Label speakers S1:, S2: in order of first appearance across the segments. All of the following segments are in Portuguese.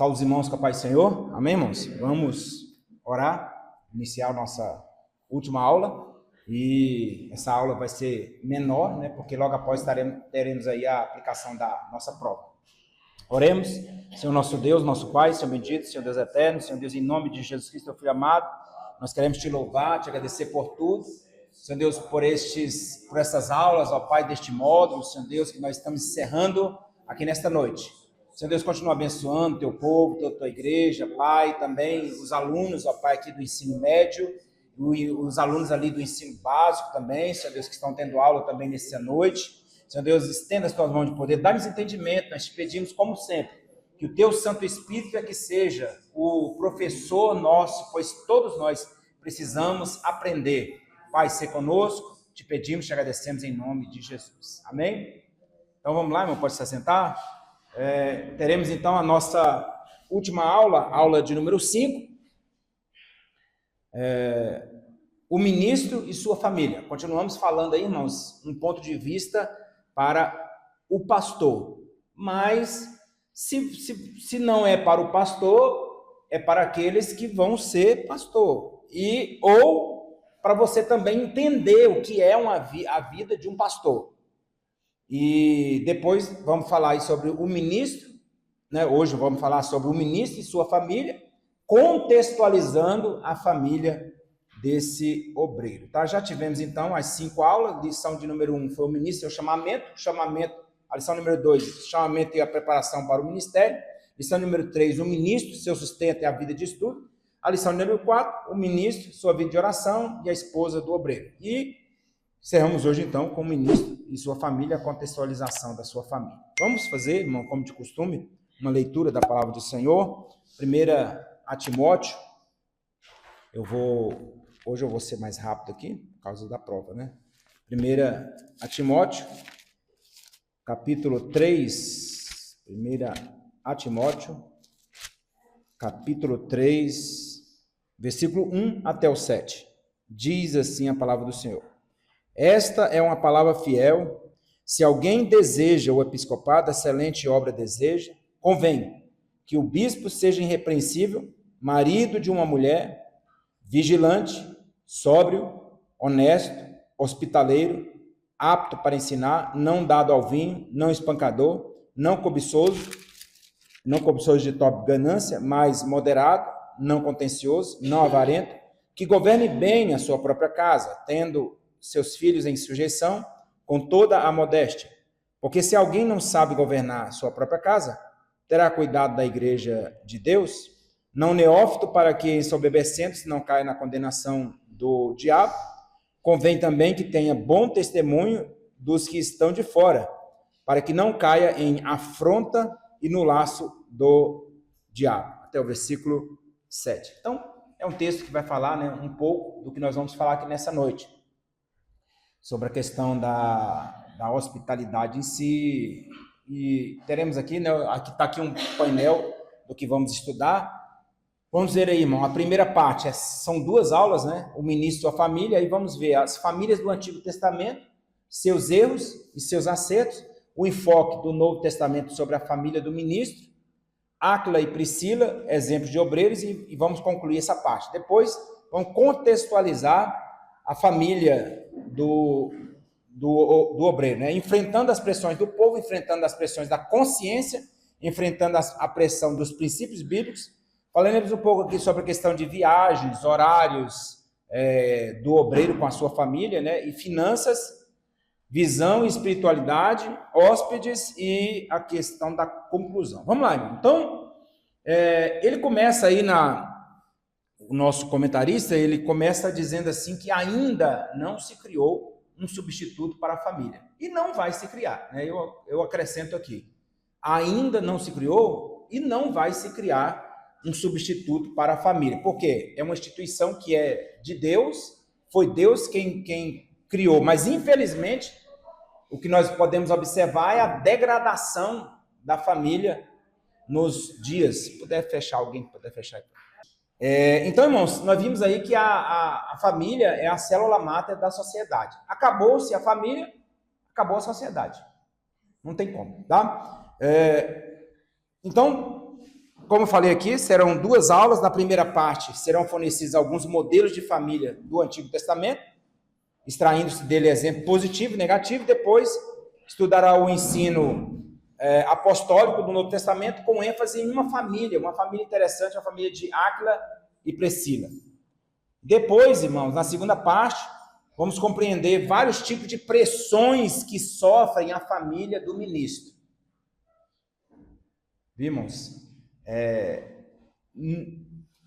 S1: Salve os irmãos com a paz do Senhor. Amém, irmãos? Vamos orar, iniciar a nossa última aula. E essa aula vai ser menor, né? Porque logo após teremos aí a aplicação da nossa prova. Oremos. Senhor nosso Deus, nosso Pai, Senhor bendito, Senhor Deus eterno, Senhor Deus, em nome de Jesus Cristo, teu Filho amado, nós queremos te louvar, te agradecer por tudo. Senhor Deus, por essas aulas, ó Pai, deste módulo, Senhor Deus, que nós estamos encerrando aqui nesta noite. Senhor Deus, continua abençoando teu povo, tua igreja, Pai, também os alunos, ó Pai, aqui do ensino médio, e os alunos ali do ensino básico também, Senhor Deus, que estão tendo aula também nessa noite. Senhor Deus, estenda as tuas mãos de poder, dá-nos entendimento, nós te pedimos, como sempre, que o teu Santo Espírito é que seja o professor nosso, pois todos nós precisamos aprender. Pai, ser conosco, te pedimos, te agradecemos em nome de Jesus. Amém? Então vamos lá, irmão, pode se assentar. Teremos então a nossa última aula de número 5. O ministro e sua família. Continuamos falando aí, irmãos, um ponto de vista para o pastor. Mas, se não é para o pastor, é para aqueles que vão ser pastor. Ou para você também entender o que é a vida de um pastor. E depois vamos falar aí sobre o ministro, né? Hoje vamos falar sobre o ministro e sua família, contextualizando a família desse obreiro, tá? Já tivemos então as 5 aulas. Lição de número 1 foi o ministro e o chamamento. A lição número 2, chamamento e a preparação para o ministério. Lição número 3, o ministro, seu sustento e a vida de estudo. A lição número 4, o ministro, sua vida de oração e a esposa do obreiro. E encerramos hoje então com o ministro e sua família, a contextualização da sua família. Vamos fazer, irmão, como de costume, uma leitura da palavra do Senhor. 1 Timóteo. Hoje eu vou ser mais rápido aqui, por causa da prova, né? 1 Timóteo, capítulo 3. 1 Timóteo, capítulo 3, versículo 1 até o 7. Diz assim a palavra do Senhor. Esta é uma palavra fiel. Se alguém deseja o episcopado, excelente obra deseja, convém que o bispo seja irrepreensível, marido de uma mulher, vigilante, sóbrio, honesto, hospitaleiro, apto para ensinar, não dado ao vinho, não espancador, não cobiçoso de ganância, mas moderado, não contencioso, não avarento, que governe bem a sua própria casa, tendo seus filhos em sujeição, com toda a modéstia. Porque se alguém não sabe governar a sua própria casa, terá cuidado da igreja de Deus, não neófito, para que, ensoberbecendo, não caia na condenação do diabo. Convém também que tenha bom testemunho dos que estão de fora, para que não caia em afronta e no laço do diabo. Até o versículo 7. Então, é um texto que vai falar, né, um pouco do que nós vamos falar aqui nessa noite, sobre a questão da hospitalidade em si. E teremos aqui, né, está aqui um painel do que vamos estudar. Vamos ver aí, irmão, a primeira parte, são 2 aulas, né? O ministro e sua família, aí vamos ver as famílias do Antigo Testamento, seus erros e seus acertos, o enfoque do Novo Testamento sobre a família do ministro, Áquila e Priscila, exemplos de obreiros, e vamos concluir essa parte. Depois, vamos contextualizar a família do obreiro, né? Enfrentando as pressões do povo, enfrentando as pressões da consciência, enfrentando a pressão dos princípios bíblicos. Falaremos um pouco aqui sobre a questão de viagens, horários do obreiro com a sua família, né? E finanças, visão e espiritualidade, hóspedes e a questão da conclusão. Vamos lá, irmão. Então, ele começa aí o nosso comentarista, ele começa dizendo assim que ainda não se criou um substituto para a família. E não vai se criar, né? Eu acrescento aqui. Ainda não se criou e não vai se criar um substituto para a família. Por quê? É uma instituição que é de Deus, foi Deus quem criou, mas infelizmente o que nós podemos observar é a degradação da família nos dias. Se puder fechar, alguém puder fechar aqui. Então, irmãos, nós vimos aí que a família é a célula máter da sociedade. Acabou-se a família, acabou a sociedade. Não tem como, tá? Então, como eu falei aqui, serão 2 aulas. Na primeira parte, serão fornecidos alguns modelos de família do Antigo Testamento, extraindo-se dele exemplo positivo e negativo. Depois, estudará o ensino apostólico do Novo Testamento, com ênfase em uma família interessante, a família de Áquila e Priscila. Depois, irmãos, na segunda parte, vamos compreender vários tipos de pressões que sofrem a família do ministro. Vimos?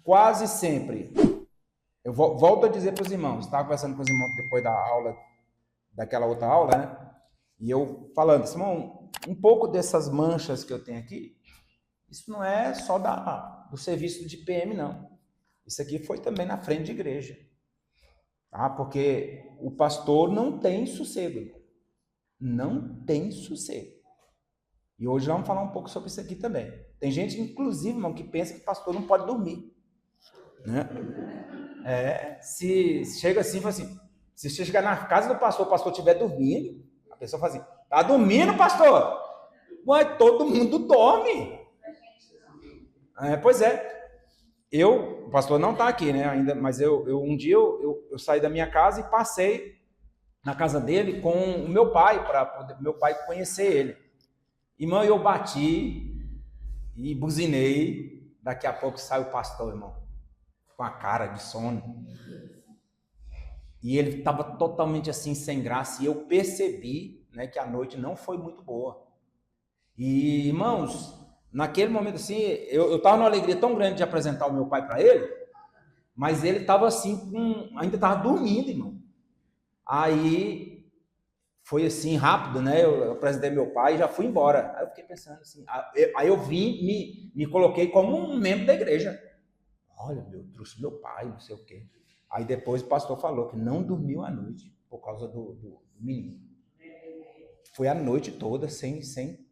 S1: Quase sempre, eu volto a dizer para os irmãos, estava conversando com os irmãos depois da aula, daquela outra aula, né? E eu falando, irmão, um pouco dessas manchas que eu tenho aqui, isso não é só do serviço de PM, não. Isso aqui foi também na frente de igreja. Tá? Porque o pastor não tem sossego. Não tem sossego. E hoje vamos falar um pouco sobre isso aqui também. Tem gente, inclusive, irmão, que pensa que o pastor não pode dormir. Né? Se chega assim, fala assim, se você chegar na casa do pastor, o pastor estiver dormindo, a pessoa fala assim, tá dormindo, pastor? Mas todo mundo dorme. Pois é. O pastor não está aqui, né, ainda, mas um dia eu saí da minha casa e passei na casa dele com o meu pai, para poder meu pai conhecer ele. Irmão, eu bati e buzinei, daqui a pouco sai o pastor, irmão, com a cara de sono. E ele estava totalmente assim, sem graça, e eu percebi, né, que a noite não foi muito boa. E, irmãos, naquele momento assim, eu estava numa alegria tão grande de apresentar o meu pai para ele, mas ele estava assim, ainda estava dormindo, irmão. Aí, foi assim, rápido, né, eu apresentei meu pai e já fui embora. Aí eu fiquei pensando assim, aí eu vim, me coloquei como um membro da igreja. Olha, eu trouxe meu pai, não sei o quê. Aí depois o pastor falou que não dormiu à noite, por causa do menino. Foi a noite toda, sem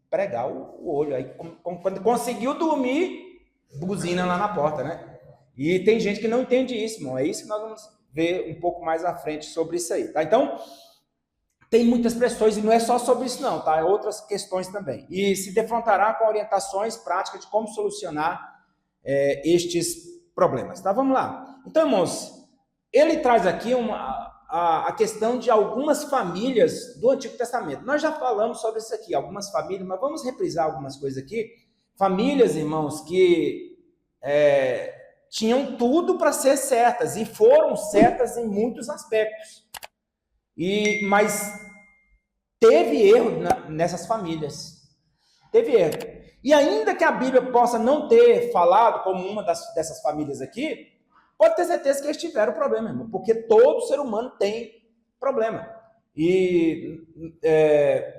S1: pregar o olho. Aí, quando conseguiu dormir, buzina lá na porta, né? E tem gente que não entende isso, irmão. É isso que nós vamos ver um pouco mais à frente sobre isso aí, tá? Então, tem muitas pressões, e não é só sobre isso não, tá? É outras questões também. E se defrontará com orientações práticas de como solucionar estes problemas, tá? Vamos lá. Então, irmãos, ele traz aqui a questão de algumas famílias do Antigo Testamento. Nós já falamos sobre isso aqui, algumas famílias, mas vamos reprisar algumas coisas aqui. Famílias, irmãos, que tinham tudo para ser certas, e foram certas em muitos aspectos. Mas teve erro nessas famílias. Teve erro. E ainda que a Bíblia possa não ter falado como uma dessas famílias aqui, pode ter certeza que eles tiveram problema, irmão, porque todo ser humano tem problema. E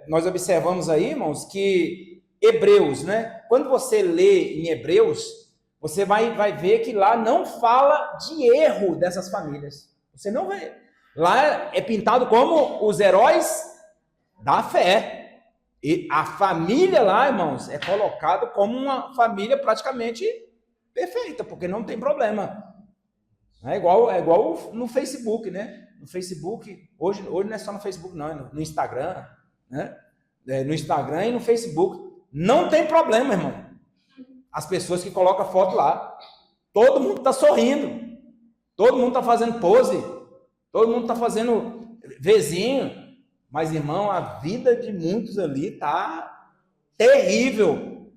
S1: nós observamos aí, irmãos, que Hebreus, né? Quando você lê em Hebreus, você vai ver que lá não fala de erro dessas famílias. Você não vê. Lá é pintado como os heróis da fé. E a família lá, irmãos, é colocada como uma família praticamente perfeita, porque não tem problema. É igual no Facebook, né? No Facebook, hoje não é só no Facebook, não, é no Instagram, né? No Instagram e no Facebook. Não tem problema, irmão. As pessoas que colocam foto lá, todo mundo está sorrindo, todo mundo está fazendo pose, todo mundo está fazendo vizinho, mas, irmão, a vida de muitos ali está terrível.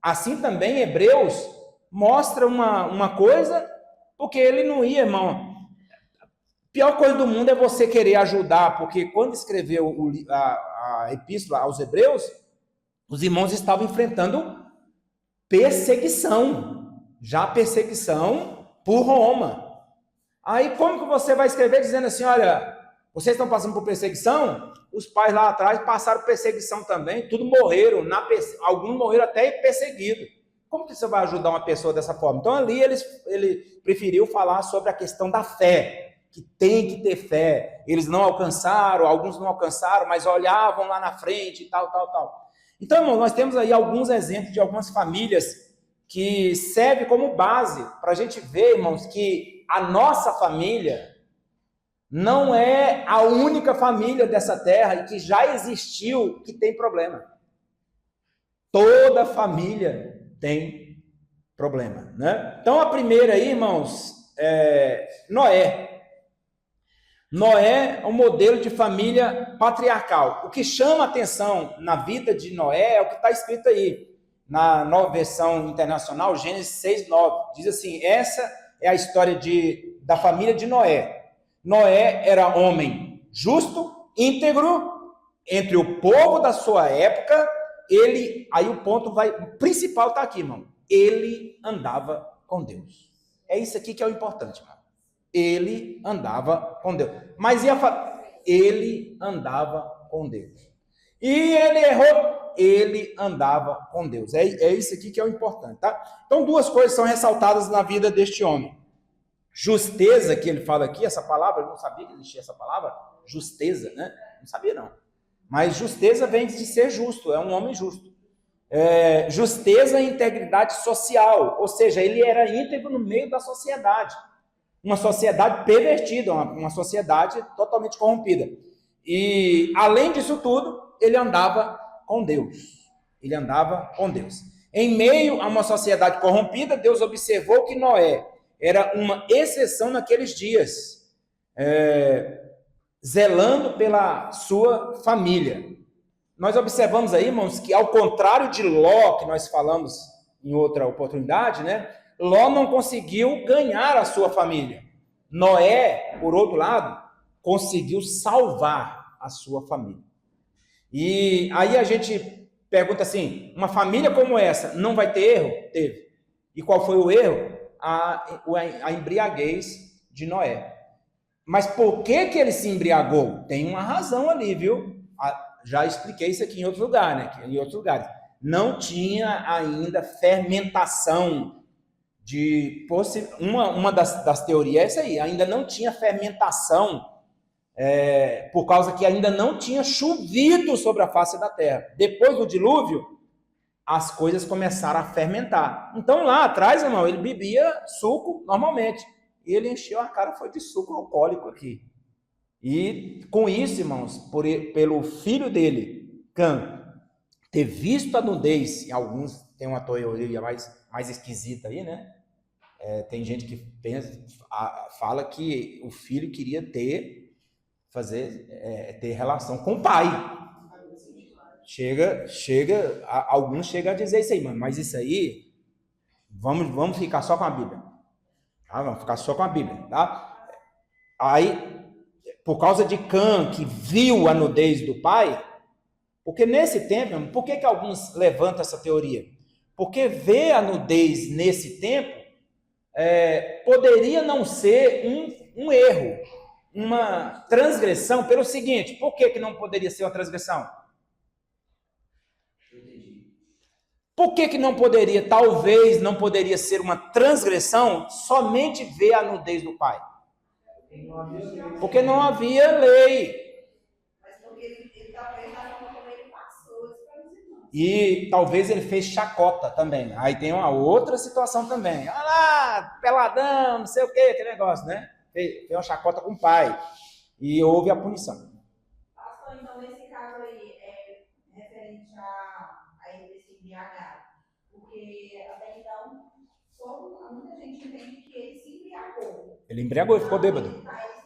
S1: Assim também, Hebreus mostra uma coisa, porque ele não ia, irmão. A pior coisa do mundo é você querer ajudar, porque quando escreveu a epístola aos Hebreus, os irmãos estavam enfrentando perseguição, já perseguição por Roma. Aí como que você vai escrever dizendo assim, olha, vocês estão passando por perseguição? Os pais lá atrás passaram perseguição também, tudo morreram, alguns morreram até perseguidos. Como que você vai ajudar uma pessoa dessa forma? Então ali ele preferiu falar sobre a questão da fé, que tem que ter fé. Eles não alcançaram, alguns não alcançaram, mas olhavam lá na frente e tal. Então, irmão, nós temos aí alguns exemplos de algumas famílias que servem como base para a gente ver, irmãos, que a nossa família não é a única família dessa terra e que já existiu que tem problema. Toda família tem problema, né? Então, a primeira aí, irmãos, é Noé. Noé é um modelo de família patriarcal. O que chama atenção na vida de Noé é o que está escrito aí, na nova versão internacional, Gênesis 6:9. Diz assim, essa é a história da família de Noé. Noé era homem justo, íntegro, entre o povo da sua época, aí o principal está aqui, irmão. Ele andava com Deus. É isso aqui que é o importante, irmão. Ele andava com Deus. Mas ele andava com Deus. E ele errou, ele andava com Deus. É isso aqui que é o importante, tá? Então, duas coisas são ressaltadas na vida deste homem. Justeza, que ele fala aqui, essa palavra, eu não sabia que existia essa palavra, justeza, né? Não sabia, não. Mas justeza vem de ser justo, é um homem justo. Justeza e integridade social, ou seja, ele era íntegro no meio da sociedade. Uma sociedade pervertida, uma sociedade totalmente corrompida. E, além disso tudo, ele andava com Deus. Ele andava com Deus. Em meio a uma sociedade corrompida, Deus observou que Noé era uma exceção naqueles dias, zelando pela sua família. Nós observamos aí, irmãos, que ao contrário de Ló, que nós falamos em outra oportunidade, né? Ló não conseguiu ganhar a sua família. Noé, por outro lado, conseguiu salvar a sua família. E aí a gente pergunta assim, uma família como essa não vai ter erro? Teve. E qual foi o erro? A embriaguez de Noé. Mas por que ele se embriagou? Tem uma razão ali, viu? Já expliquei isso aqui em outro lugar, né? Em outros lugares. Não tinha ainda fermentação uma das teorias é essa aí, ainda não tinha fermentação, por causa que ainda não tinha chovido sobre a face da terra. Depois do dilúvio, as coisas começaram a fermentar. Então lá atrás, irmão, ele bebia suco normalmente, e ele encheu a cara, foi de suco alcoólico aqui. E com isso, irmãos, pelo filho dele, Cã, ter visto a nudez, e alguns têm uma teoria mais esquisita aí, né? Tem gente que fala que o filho queria ter relação com o pai. Alguns chegam a dizer isso aí, mano, mas isso aí, vamos ficar só com a Bíblia. Tá? Vamos ficar só com a Bíblia, tá? Aí, por causa de Cã, que viu a nudez do pai, porque nesse tempo, por que alguns levantam essa teoria? Porque ver a nudez nesse tempo poderia não ser um erro, uma transgressão, pelo seguinte, por que não poderia ser uma transgressão? Por que não poderia, talvez não poderia ser uma transgressão somente ver a nudez do pai? Porque não havia lei. E talvez ele fez chacota também. Aí tem uma outra situação também. Olha lá, peladão, não sei o que, aquele negócio, né? Fez uma chacota com o pai. E houve a punição.
S2: Pastor, então nesse caso aí, referente a ele se embriagar. Porque até então, muita gente entende que ele se embriagou.
S1: Ele embriagou e ficou bêbado.
S2: Ele se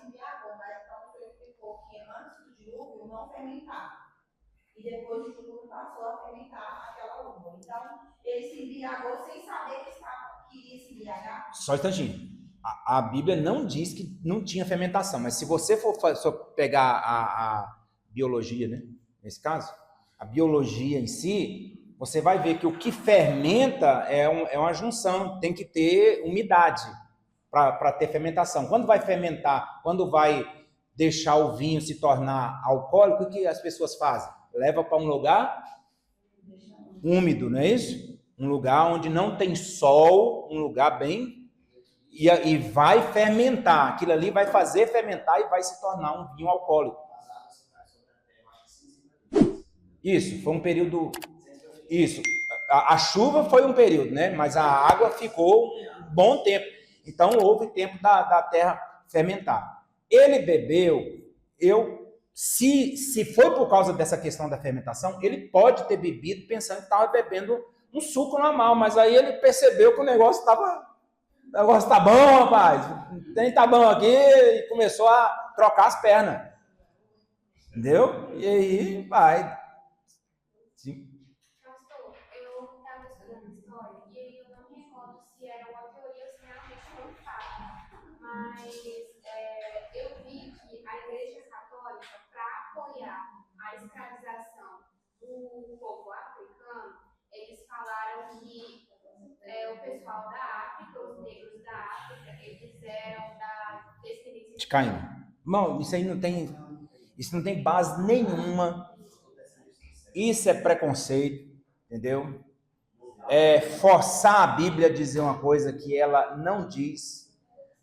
S2: embriagou, mas então ele explicou que antes do dilúvio não fermentava. E depois do dilúvio passou a fermentar aquela uva. Então, ele se embriagou sem saber que iria se embriagar.
S1: Só um instantinho. A Bíblia não diz que não tinha fermentação, mas se você for pegar a biologia, né? Nesse caso, a biologia em si, você vai ver que o que fermenta é uma junção, tem que ter umidade para ter fermentação. Quando vai fermentar, quando vai deixar o vinho se tornar alcoólico, o que as pessoas fazem? Leva para um lugar úmido, não é isso? Um lugar onde não tem sol, um lugar bem... E vai fermentar. Aquilo ali vai fazer fermentar e vai se tornar um vinho alcoólico. Isso, foi um período... Isso, a chuva foi um período, né? Mas a água ficou um bom tempo. Então, houve tempo da terra fermentar. Ele bebeu, se foi por causa dessa questão da fermentação, ele pode ter bebido pensando que estava bebendo um suco normal, mas aí ele percebeu que o negócio tá bom, rapaz, tem tá bom aqui, e começou a trocar as pernas, entendeu? E aí vai. Sim.
S3: Pastor, eu estava estudando história e aí eu não me recordo se era uma teoria ou se realmente foi um fato, mas eu vi que a Igreja Católica, para apoiar a escravização do povo africano, eles falaram que o pessoal da África, os negros da África, eles eram da descendência
S1: De Caim. Irmão, isso não tem base nenhuma. Isso é preconceito, entendeu? É forçar a Bíblia a dizer uma coisa que ela não diz.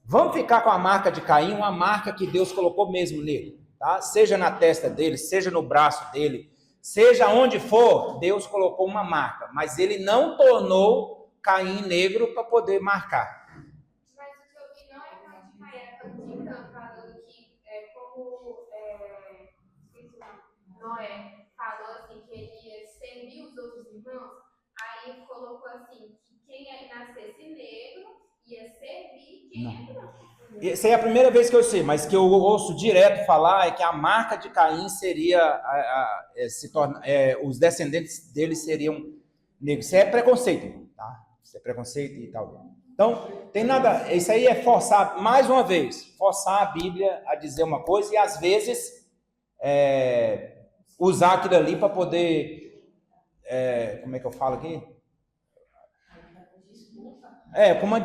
S1: Vamos ficar com a marca de Caim, uma marca que Deus colocou mesmo nele, tá? Seja na testa dele, seja no braço dele, seja onde for, Deus colocou uma marca, mas ele não tornou Caim negro para poder marcar.
S3: Mas o que eu vi não é Caim de Caim, era Caim de Cã, falando que como esqueci o nome, Noé falou assim que ele ia servir os outros irmãos, aí colocou assim que quem nascesse negro ia servir quem é branco.
S1: Essa é a primeira vez que eu sei, mas que eu ouço direto falar é que a marca de Caim seria os descendentes dele seriam negros. Isso é preconceito, tá? Isso é preconceito e tal. Então, tem nada. Isso aí é forçar, mais uma vez, forçar a Bíblia a dizer uma coisa e às vezes usar aquilo ali para poder, como é que eu falo aqui?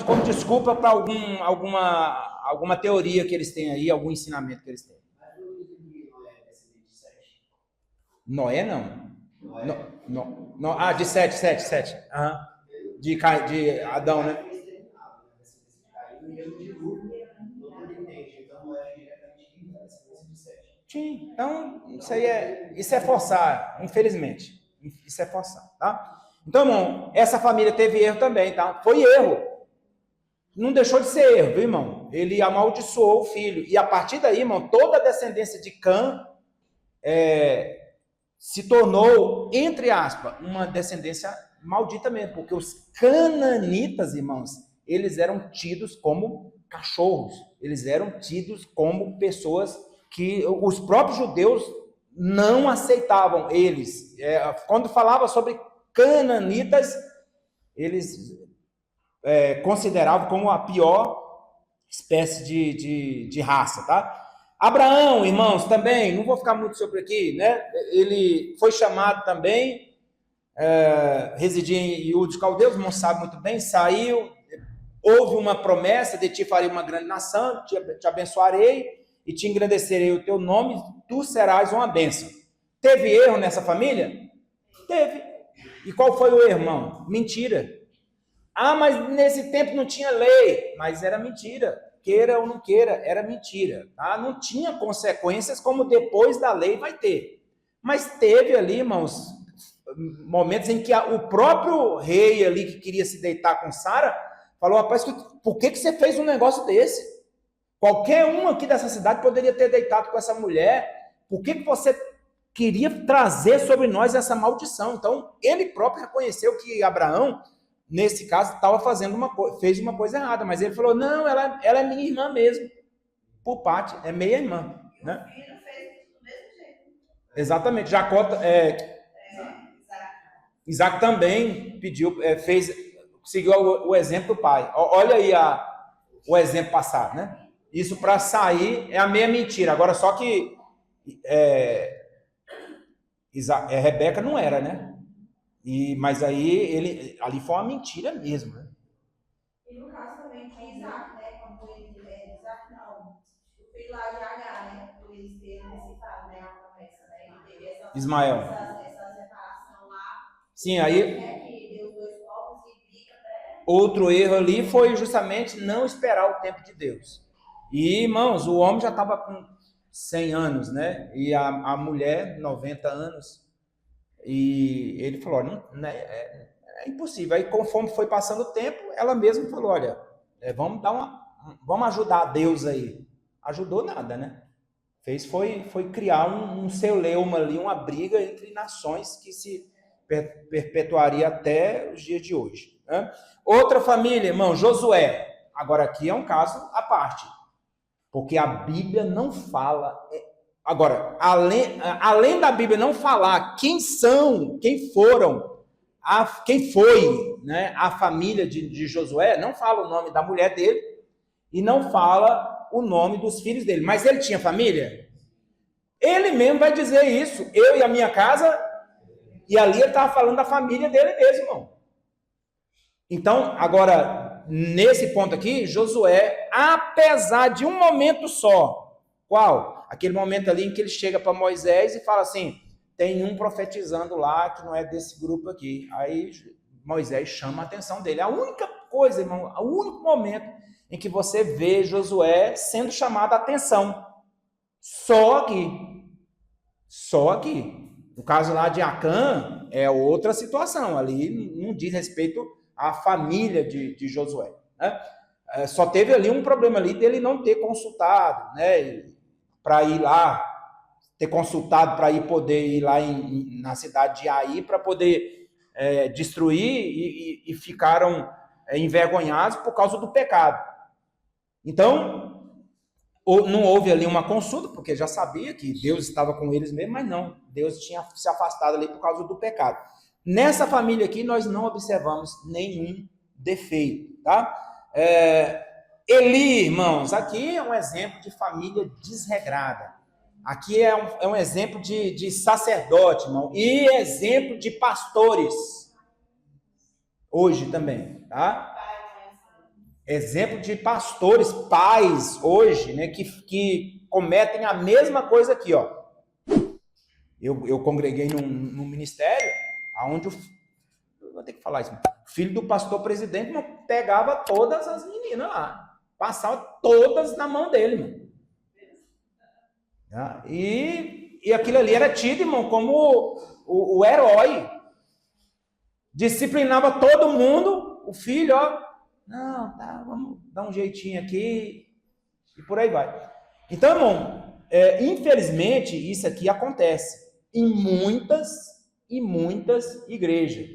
S1: Como desculpa para alguma teoria que eles têm aí, algum ensinamento que eles têm. Noé não. De Sete. Uhum. De Adão, né? Sim, então isso é forçar, infelizmente. Isso é forçar, tá? Então, irmão, essa família teve erro também, tá? Foi erro. Não deixou de ser erro, viu, irmão? Ele amaldiçoou o filho. E a partir daí, irmão, toda a descendência de Cã se tornou, entre aspas, uma descendência maldita mesmo. Porque os cananitas, irmãos, eles eram tidos como cachorros. Eles eram tidos como pessoas que os próprios judeus não aceitavam eles. Quando falava sobre cananitas, eles consideravam como a pior espécie de raça, tá? Abraão, irmãos, também, não vou ficar muito sobre aqui, né? Ele foi chamado também, residia em Ur dos Caldeus, não sabe muito bem, saiu, houve uma promessa de te farei uma grande nação, te abençoarei e te engrandecerei o teu nome, tu serás uma bênção. Teve erro nessa família? Teve. E qual foi o erro, irmão? Mentira. Ah, mas nesse tempo não tinha lei. Mas era mentira. Queira ou não queira, era mentira. Tá? Não tinha consequências como depois da lei vai ter. Mas teve ali, irmãos, momentos em que o próprio rei ali que queria se deitar com Sara falou, rapaz, por que você fez um negócio desse? Qualquer um aqui dessa cidade poderia ter deitado com essa mulher. Por que você queria trazer sobre nós essa maldição? Então, ele próprio reconheceu que Abraão, nesse caso, fez uma coisa errada. Mas ele falou, não, ela é minha irmã mesmo. Por parte, é meia irmã. Né?
S2: O filho fez do mesmo jeito.
S1: Exatamente. Jacó, Isaac também seguiu o exemplo do pai. Olha aí o exemplo passado, né? Isso para sair é a meia mentira. Agora, só que Rebeca não era, né? Mas aí ali foi uma mentira mesmo, né?
S2: E no caso também de Isaac, né? Quando Isaac não, o filho lá de Agar, né? Eles terem recitado, né? A promessa, né? Ele teve
S1: Ismael.
S2: Essa separação lá.
S1: Sim, aí.
S2: Que deu dois povos e briga, né?
S1: Outro erro ali foi justamente não esperar o tempo de Deus. E, irmãos, o homem já estava com 100 anos, né? E a mulher, 90 anos. E ele falou, não, é impossível. Aí, conforme foi passando o tempo, ela mesma falou, olha, vamos ajudar a Deus aí. Ajudou nada, né? Foi criar um celeuma ali, uma briga entre nações perpetuaria até os dias de hoje. Né? Outra família, irmão, Josué. Agora aqui é um caso à parte, porque a Bíblia não fala. Agora, além da Bíblia não falar quem foi, né, a família de Josué, não fala o nome da mulher dele e não fala o nome dos filhos dele. Mas ele tinha família? Ele mesmo vai dizer isso. Eu e a minha casa. E ali ele estava falando da família dele mesmo, irmão. Então, agora, nesse ponto aqui, Josué, apesar de um momento só, qual? Aquele momento ali em que ele chega para Moisés e fala assim, tem um profetizando lá que não é desse grupo aqui. Aí Moisés chama a atenção dele. A única coisa, irmão, o único momento em que você vê Josué sendo chamado a atenção. Só aqui. No caso lá de Acã, é outra situação. Ali não diz respeito à família de Josué. Né? Só teve ali um problema ali dele não ter consultado, né? Para ir lá, ter consultado para poder ir lá na cidade de Ai para poder destruir e ficaram envergonhados por causa do pecado. Então, não houve ali uma consulta, porque já sabia que Deus estava com eles mesmo, mas não, Deus tinha se afastado ali por causa do pecado. Nessa família aqui, nós não observamos nenhum defeito, tá? Eli, irmãos, aqui é um exemplo de família desregrada. Aqui é um exemplo de sacerdote, irmão, e exemplo de pastores. Hoje também, tá? Exemplo de pastores, pais, hoje, né, que cometem a mesma coisa aqui, ó. Eu congreguei num ministério, onde vou ter que falar isso, o filho do pastor presidente pegava todas as meninas lá, passava todas na mão dele, mano. E aquilo ali era tido, irmão, como o herói. Disciplinava todo mundo, o filho, ó. Não, tá, vamos dar um jeitinho aqui e por aí vai. Então, irmão, infelizmente, isso aqui acontece em muitas e muitas igrejas.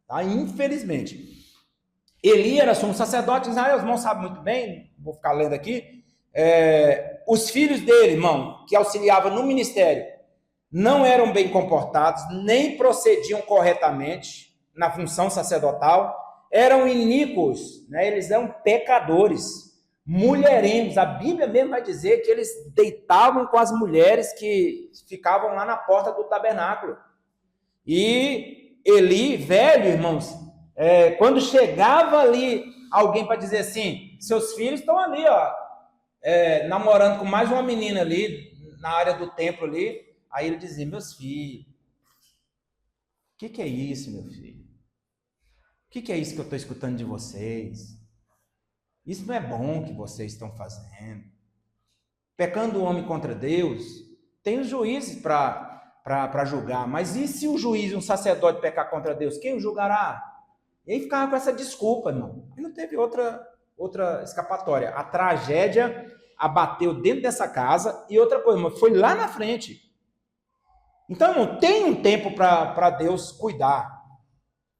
S1: Tá? Infelizmente. Eli era sumo sacerdote, Israel, os irmãos sabem muito bem, vou ficar lendo aqui. Os filhos dele, irmão, que auxiliavam no ministério, não eram bem comportados, nem procediam corretamente na função sacerdotal, eram iníquos, né? Eles eram pecadores, mulherengos. A Bíblia mesmo vai dizer que eles deitavam com as mulheres que ficavam lá na porta do tabernáculo. E Eli, velho, irmãos, quando chegava ali alguém para dizer assim, seus filhos estão ali, ó, namorando com mais uma menina ali, na área do templo ali, aí ele dizia, meus filhos, o que é isso, meu filho? O que é isso que eu estou escutando de vocês? Isso não é bom que vocês estão fazendo. Pecando o homem contra Deus, tem os juízes para julgar, mas e se o juiz, um sacerdote, pecar contra Deus, quem o julgará? E aí ficava com essa desculpa, irmão. E não teve outra escapatória. A tragédia abateu dentro dessa casa e outra coisa, irmão, foi lá na frente. Então, irmão, tem um tempo para Deus cuidar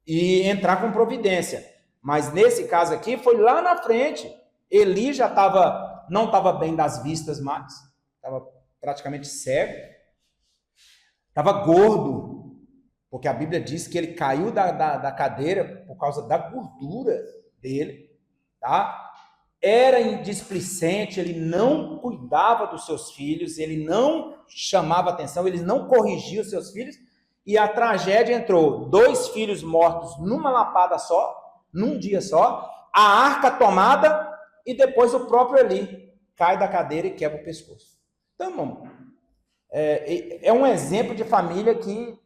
S1: e entrar com providência. Mas nesse caso aqui, foi lá na frente. Eli já não estava bem das vistas mais, estava praticamente cego, estava gordo, porque a Bíblia diz que ele caiu da cadeira por causa da gordura dele, tá? Era indisplicente, ele não cuidava dos seus filhos, ele não chamava atenção, ele não corrigia os seus filhos, e a tragédia entrou, 2 filhos mortos numa lapada só, num dia só, a arca tomada, e depois o próprio Eli cai da cadeira e quebra o pescoço. Então, irmão, é um exemplo de família que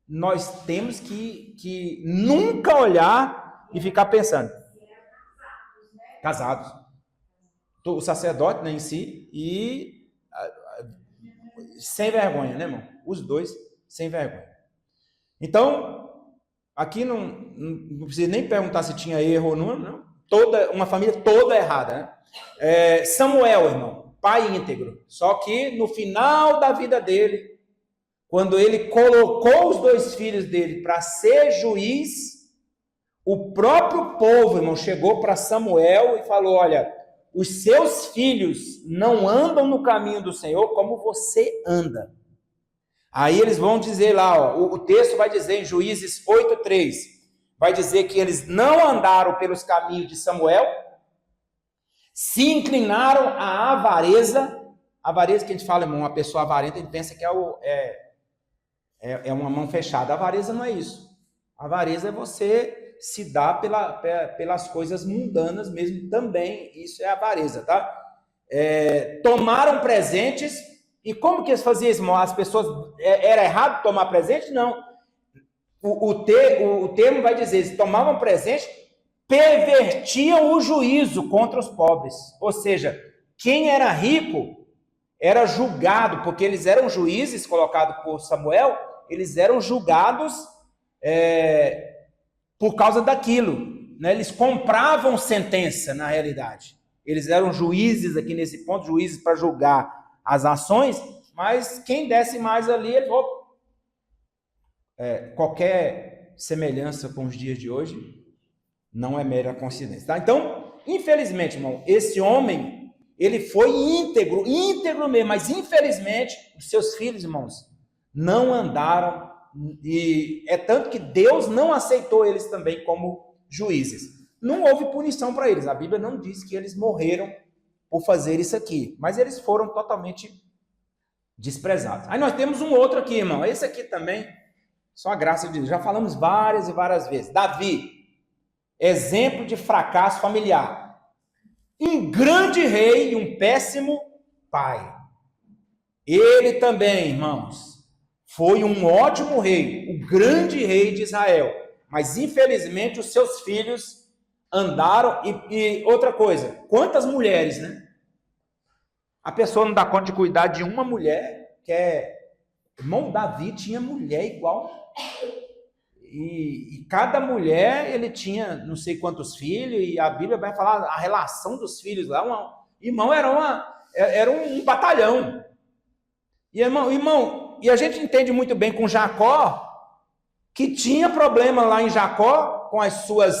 S1: nós temos que nunca olhar e ficar pensando. Casados. O sacerdote, né, em si, e sem vergonha, né, irmão? Os dois sem vergonha. Então, aqui não precisa nem perguntar se tinha erro ou não. Uma família toda errada, né? Samuel, irmão, pai íntegro. Só que no final da vida dele, quando ele colocou os 2 filhos dele para ser juiz, o próprio povo, irmão, chegou para Samuel e falou: olha, os seus filhos não andam no caminho do Senhor como você anda. Aí eles vão dizer lá, ó, o texto vai dizer em Juízes 8:3, vai dizer que eles não andaram pelos caminhos de Samuel, se inclinaram à avareza. Avareza que a gente fala, irmão, uma pessoa avarenta, a gente pensa que é uma mão fechada. A avareza não é isso. A avareza é você se dar pelas coisas mundanas mesmo, também isso é avareza, tá? Tomaram presentes, e como que eles faziam isso, irmão? As pessoas, era errado tomar presente? Não. O termo vai dizer, eles tomavam presente, pervertiam o juízo contra os pobres. Ou seja, quem era rico era julgado, porque eles eram juízes colocados por Samuel, eles eram julgados por causa daquilo, né? Eles compravam sentença, na realidade. Eles eram juízes aqui nesse ponto, juízes para julgar as ações, mas quem desse mais ali, ele qualquer semelhança com os dias de hoje não é mera coincidência, tá? Então, infelizmente, irmão, esse homem, ele foi íntegro mesmo, mas infelizmente, os seus filhos, irmãos, não andaram, e é tanto que Deus não aceitou eles também como juízes. Não houve punição para eles, a Bíblia não diz que eles morreram por fazer isso aqui, mas eles foram totalmente desprezados. Aí nós temos um outro aqui, irmão, esse aqui também, só a graça de Deus, já falamos várias e várias vezes. Davi, exemplo de fracasso familiar, um grande rei e um péssimo pai. Ele também, irmãos, foi um ótimo rei, o grande rei de Israel, mas infelizmente os seus filhos andaram, e outra coisa, quantas mulheres, né? A pessoa não dá conta de cuidar de uma mulher, irmão, Davi tinha mulher igual, e cada mulher, ele tinha não sei quantos filhos, e a Bíblia vai falar a relação dos filhos lá, irmão, era um batalhão. E irmão, e a gente entende muito bem com Jacó, que tinha problema lá em Jacó, com as suas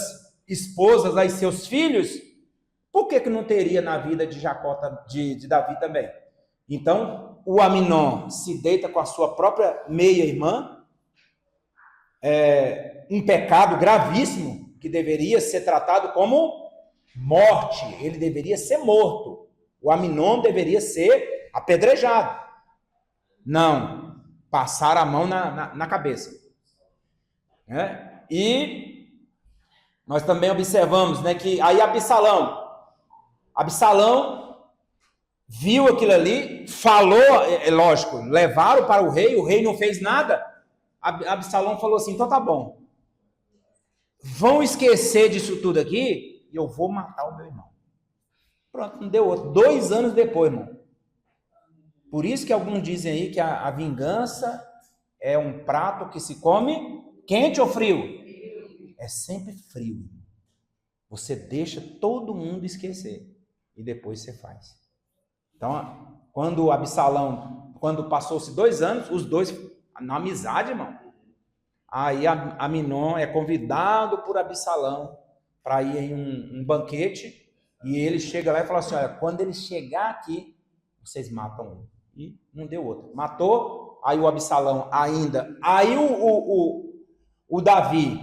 S1: esposas, aí seus filhos, por que não teria na vida de Jacó, de Davi também? Então, o Aminon se deita com a sua própria meia-irmã, um pecado gravíssimo, que deveria ser tratado como morte, ele deveria ser morto, o Aminon deveria ser apedrejado. Não, passar a mão na cabeça. E nós também observamos, né, que aí Absalão viu aquilo ali, falou, lógico, levaram para o rei não fez nada. Absalão falou assim, então tá bom, vão esquecer disso tudo aqui e eu vou matar o meu irmão. Pronto, não deu outro. 2 anos depois, irmão. Por isso que alguns dizem aí que a vingança é um prato que se come quente ou frio? É sempre frio. Você deixa todo mundo esquecer e depois você faz. Então, quando passou-se 2 anos, os dois, na amizade, irmão, aí Aminon é convidado por Absalão para ir em um banquete, e ele chega lá e fala assim, olha, quando ele chegar aqui, vocês matam um. E não deu outro. Matou, aí o Absalão ainda, aí o Davi,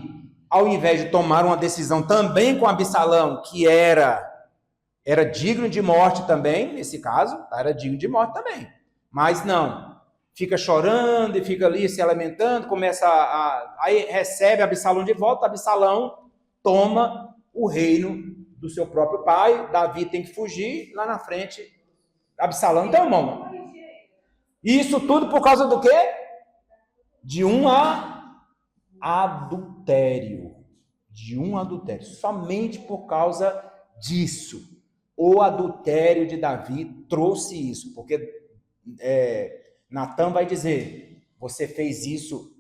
S1: ao invés de tomar uma decisão também com Absalão, que era digno de morte também, nesse caso, era digno de morte também. Mas não, fica chorando e fica ali se lamentando, começa aí recebe Absalão de volta, Absalão toma o reino do seu próprio pai, Davi tem que fugir, lá na frente, Absalão, então, irmão, isso tudo por causa do quê? De um adultério. Somente por causa disso. O adultério de Davi trouxe isso, porque Natã vai dizer, você fez isso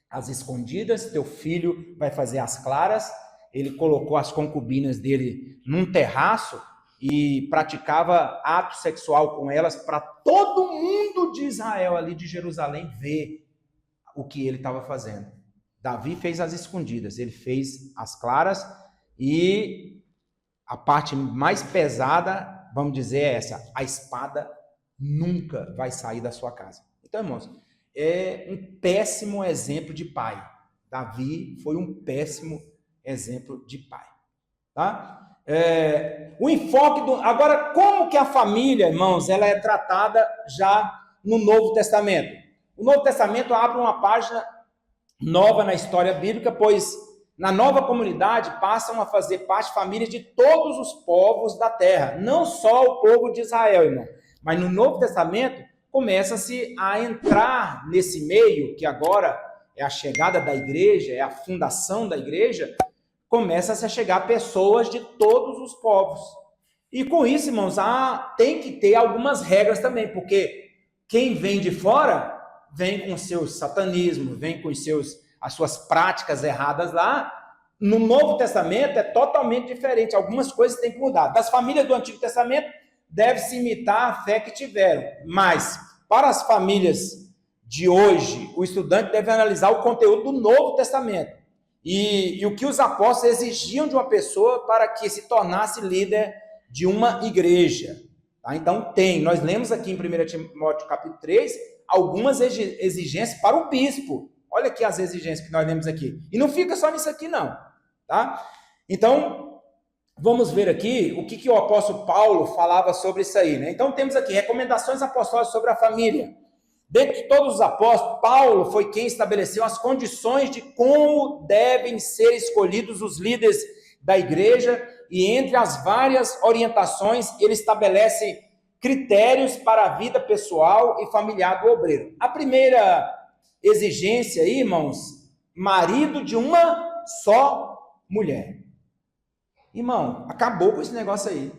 S1: às escondidas, teu filho vai fazer às claras. Ele colocou as concubinas dele num terraço e praticava ato sexual com elas para todo mundo de Israel, ali de Jerusalém, ver o que ele estava fazendo. Davi fez as escondidas, ele fez as claras, e a parte mais pesada, vamos dizer, é essa: a espada nunca vai sair da sua casa. Então, irmãos, é um péssimo exemplo de pai. Davi foi um péssimo exemplo de pai. Tá? O enfoque do... Agora, como que a família, irmãos, ela é tratada já no Novo Testamento? O Novo Testamento abre uma página nova na história bíblica, pois na nova comunidade passam a fazer parte famílias de todos os povos da terra, não só o povo de Israel, irmão. Mas no Novo Testamento começa-se a entrar nesse meio, que agora é a chegada da igreja, é a fundação da igreja, começa-se a chegar pessoas de todos os povos. E com isso, irmãos, tem que ter algumas regras também, porque quem vem de fora vem com seus satanismos, vem com as suas práticas erradas lá. No Novo Testamento é totalmente diferente, algumas coisas têm que mudar. Das famílias do Antigo Testamento, deve-se imitar a fé que tiveram, mas para as famílias de hoje, o estudante deve analisar o conteúdo do Novo Testamento e o que os apóstolos exigiam de uma pessoa para que se tornasse líder de uma igreja. Tá? Então nós lemos aqui em 1 Timóteo capítulo 3, algumas exigências para o bispo. Olha aqui as exigências que nós lemos aqui. E não fica só nisso aqui, não. Tá? Então, vamos ver aqui o que o apóstolo Paulo falava sobre isso aí. Né? Então, temos aqui recomendações apostólicas sobre a família. Dentre todos os apóstolos, Paulo foi quem estabeleceu as condições de como devem ser escolhidos os líderes da igreja, e entre as várias orientações, ele estabelece critérios para a vida pessoal e familiar do obreiro. A primeira exigência aí, irmãos, marido de uma só mulher. Irmão, acabou com esse negócio aí.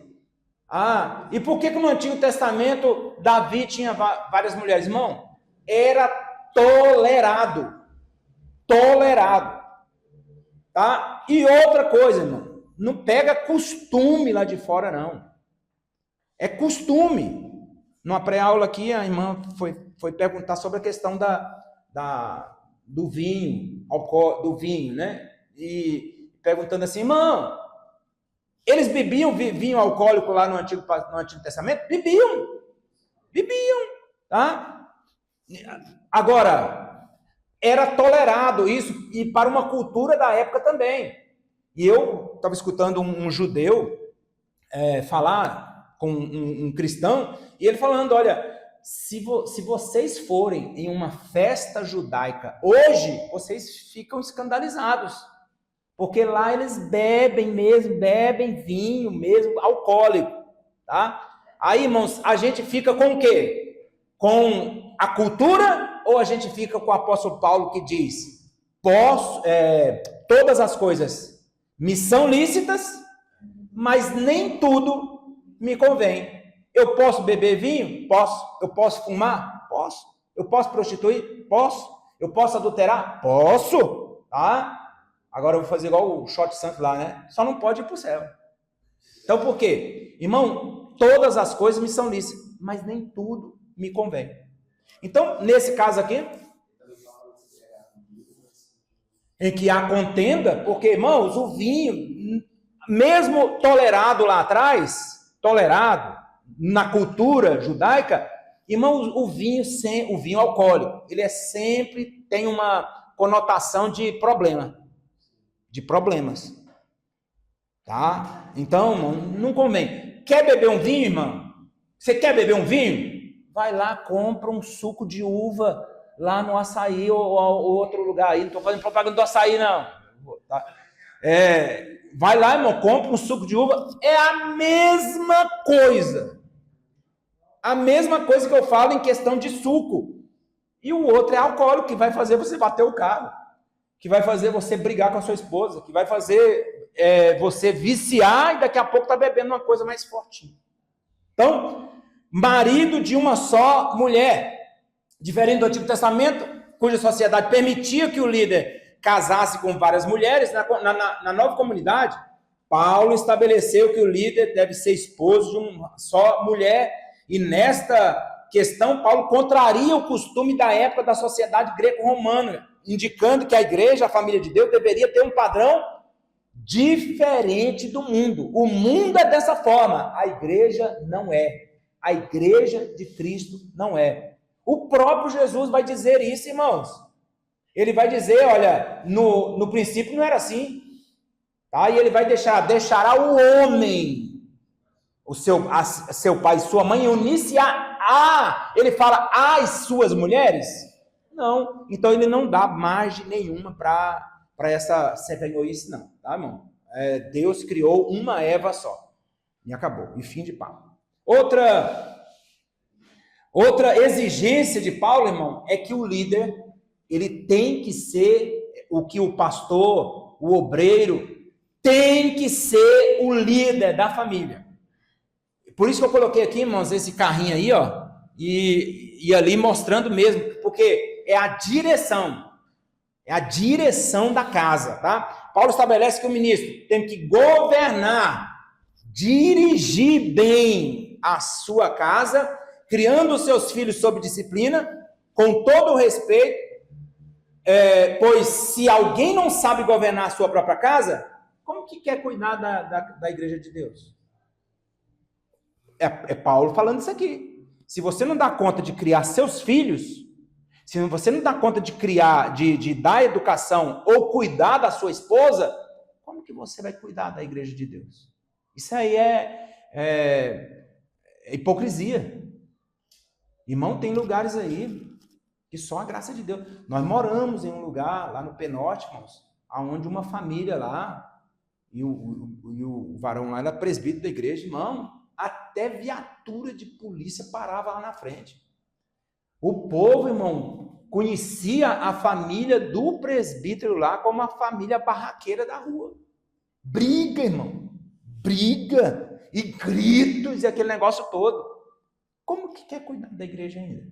S1: E por que no Antigo Testamento Davi tinha várias mulheres? Irmão, era tolerado. Tolerado. Tá? E outra coisa, irmão, não pega costume lá de fora, não. É costume. Numa pré-aula aqui, a irmã foi perguntar sobre a questão do vinho, do vinho, né? E perguntando assim, irmão, eles bebiam vinho alcoólico lá no Antigo Testamento? Bebiam, tá? Agora, era tolerado isso, e para uma cultura da época também. E eu estava escutando um judeu falar com um cristão, e ele falando, olha, se vocês forem em uma festa judaica hoje, vocês ficam escandalizados, porque lá eles bebem vinho mesmo, alcoólico, tá? Aí, irmãos, a gente fica com o quê? Com a cultura, ou a gente fica com o apóstolo Paulo que diz, todas as coisas me são lícitas, mas nem tudo me convém. Eu posso beber vinho? Posso. Eu posso fumar? Posso. Eu posso prostituir? Posso. Eu posso adulterar? Posso. Tá? Agora eu vou fazer igual o Shot Santo lá, né? Só não pode ir para o céu. Então por quê? Irmão, todas as coisas me são lícitas, mas nem tudo me convém. Então, nesse caso aqui, em que há contenda, porque, irmãos, o vinho, mesmo tolerado lá atrás, tolerado na cultura judaica, irmãos, o vinho alcoólico, ele sempre tem uma conotação de problema, de problemas, tá? Então, irmão, não convém. Quer beber um vinho, irmão? Você quer beber um vinho? Vai lá, compra um suco de uva lá no Açaí ou outro lugar aí. Não estou fazendo propaganda do Açaí, não. Tá? Vai lá, irmão, compra um suco de uva. É a mesma coisa. A mesma coisa que eu falo em questão de suco. E o outro é alcoólico, que vai fazer você bater o carro, que vai fazer você brigar com a sua esposa, que vai fazer você viciar e daqui a pouco tá bebendo uma coisa mais forte. Então, marido de uma só mulher. Diferente do Antigo Testamento, cuja sociedade permitia que o líder casasse com várias mulheres, na nova comunidade, Paulo estabeleceu que o líder deve ser esposo de uma só mulher, e nesta questão, Paulo contraria o costume da época da sociedade greco-romana, indicando que a igreja, a família de Deus, deveria ter um padrão diferente do mundo. O mundo é dessa forma, a igreja não é. A igreja de Cristo não é. O próprio Jesus vai dizer isso, irmãos. Ele vai dizer, olha, no princípio não era assim. Tá? E ele vai deixará o homem, seu pai e sua mãe, unir-se ele fala, às suas mulheres? Não. Então ele não dá margem nenhuma para essa servenhoice, não. Tá, irmão? Deus criou uma Eva só. E acabou. E fim de papo. Outra exigência de Paulo, irmão, é que o líder, ele tem que ser o que o pastor, o obreiro, tem que ser o líder da família. Por isso que eu coloquei aqui, irmãos, esse carrinho aí, ó, e ali mostrando mesmo, porque é a direção da casa, tá? Paulo estabelece que o ministro tem que governar, dirigir bem a sua casa, criando os seus filhos sob disciplina, com todo o respeito, pois se alguém não sabe governar a sua própria casa, como que quer cuidar da igreja de Deus? É Paulo falando isso aqui. Se você não dá conta de criar seus filhos, se você não dá conta de criar, de dar educação ou cuidar da sua esposa, como que você vai cuidar da igreja de Deus? Isso aí é hipocrisia. Irmão, tem lugares aí que só a graça de Deus. Nós moramos em um lugar, lá no Penorte, irmãos, onde uma família lá, e o varão lá era presbítero da igreja, irmão, até viatura de polícia parava lá na frente. O povo, irmão, conhecia a família do presbítero lá como a família barraqueira da rua. Briga, irmão. Briga. E gritos e aquele negócio todo. Como que quer cuidar da igreja ainda?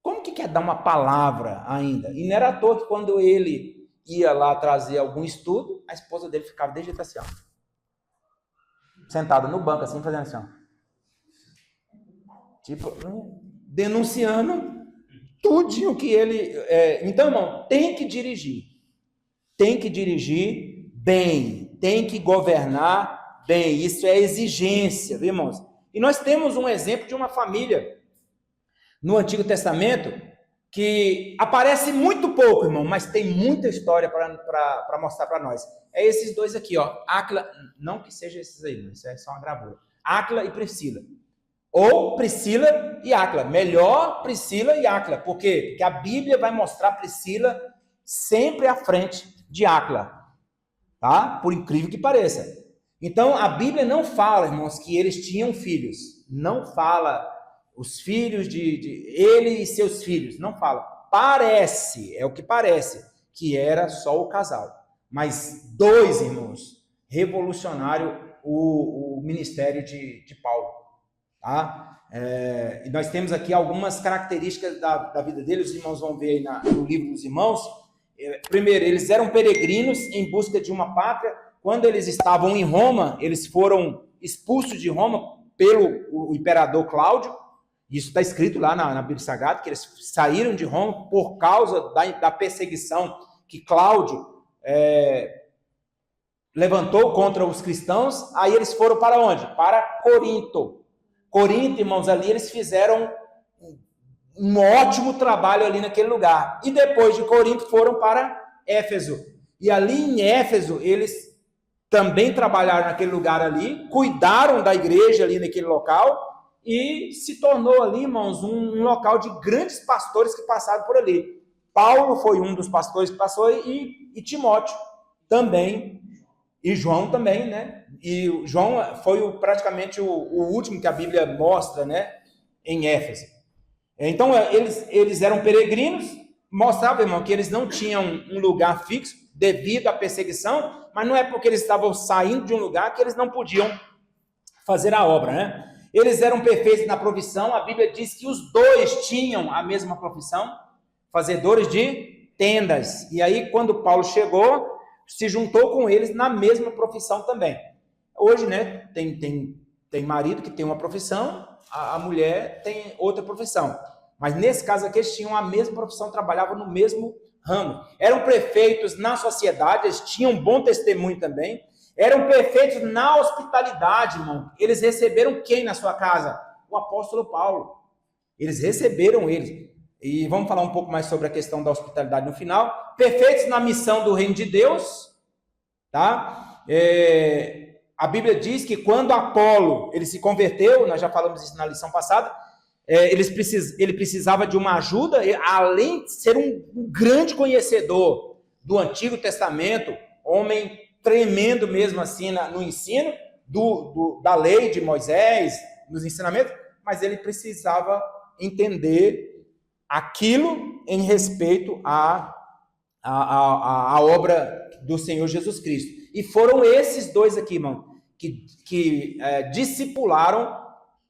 S1: Como que quer dar uma palavra ainda? E não era à toa que quando ele ia lá trazer algum estudo, a esposa dele ficava desse jeito assim, ó. Sentada no banco, assim, fazendo assim, ó. Tipo, denunciando tudinho que ele... Então, irmão, tem que dirigir. Tem que dirigir bem. Tem que governar bem. Isso é exigência, viu, irmãos? E nós temos um exemplo de uma família no Antigo Testamento que aparece muito pouco, irmão, mas tem muita história para mostrar para nós. É esses dois aqui, ó. Áquila, não que seja esses aí, mas isso é só uma gravura. Áquila e Priscila. Ou Priscila e Áquila. Melhor Priscila e Áquila. Por quê? Porque a Bíblia vai mostrar Priscila sempre à frente de Áquila. Tá? Por incrível que pareça. Então, a Bíblia não fala, irmãos, que eles tinham filhos. Não fala os filhos de ele e seus filhos. Não fala. Parece, é o que parece, que era só o casal. Mas dois, irmãos, revolucionário o ministério de Paulo. Tá? E nós temos aqui algumas características da vida deles. Os irmãos vão ver aí no livro dos irmãos. Primeiro, eles eram peregrinos em busca de uma pátria. Quando eles estavam em Roma, eles foram expulsos de Roma pelo imperador Cláudio. Isso está escrito lá na Bíblia Sagrada, que eles saíram de Roma por causa da perseguição que Cláudio levantou contra os cristãos. Aí eles foram para onde? Para Corinto. Corinto, irmãos, ali eles fizeram um ótimo trabalho ali naquele lugar. E depois de Corinto foram para Éfeso. E ali em Éfeso, eles também trabalharam naquele lugar ali, cuidaram da igreja ali naquele local, e se tornou ali, irmãos, um local de grandes pastores que passaram por ali. Paulo foi um dos pastores que passou, e Timóteo também, e João também, né? E João foi praticamente o último que a Bíblia mostra, né? Em Éfeso. Então, eles eram peregrinos, mostrava, irmão, que eles não tinham um lugar fixo devido à perseguição, mas não é porque eles estavam saindo de um lugar que eles não podiam fazer a obra, né? Eles eram perfeitos na profissão. A Bíblia diz que os dois tinham a mesma profissão, fazedores de tendas. E aí, quando Paulo chegou, se juntou com eles na mesma profissão também. Hoje, né, tem tem marido que tem uma profissão, a mulher tem outra profissão. Mas nesse caso aqui, eles tinham a mesma profissão, trabalhavam no mesmo ramo. Eram perfeitos na sociedade, eles tinham um bom testemunho também. Eram perfeitos na hospitalidade, irmão. Eles receberam quem na sua casa? O apóstolo Paulo. Eles receberam ele. E vamos falar um pouco mais sobre a questão da hospitalidade no final. Perfeitos na missão do reino de Deus, tá? A Bíblia diz que quando Apolo ele se converteu, nós já falamos isso na lição passada, ele precisava de uma ajuda, além de ser um grande conhecedor do Antigo Testamento, homem tremendo mesmo assim no ensino da lei de Moisés, nos ensinamentos, mas ele precisava entender aquilo em respeito à obra do Senhor Jesus Cristo. E foram esses dois aqui, irmão, que discipularam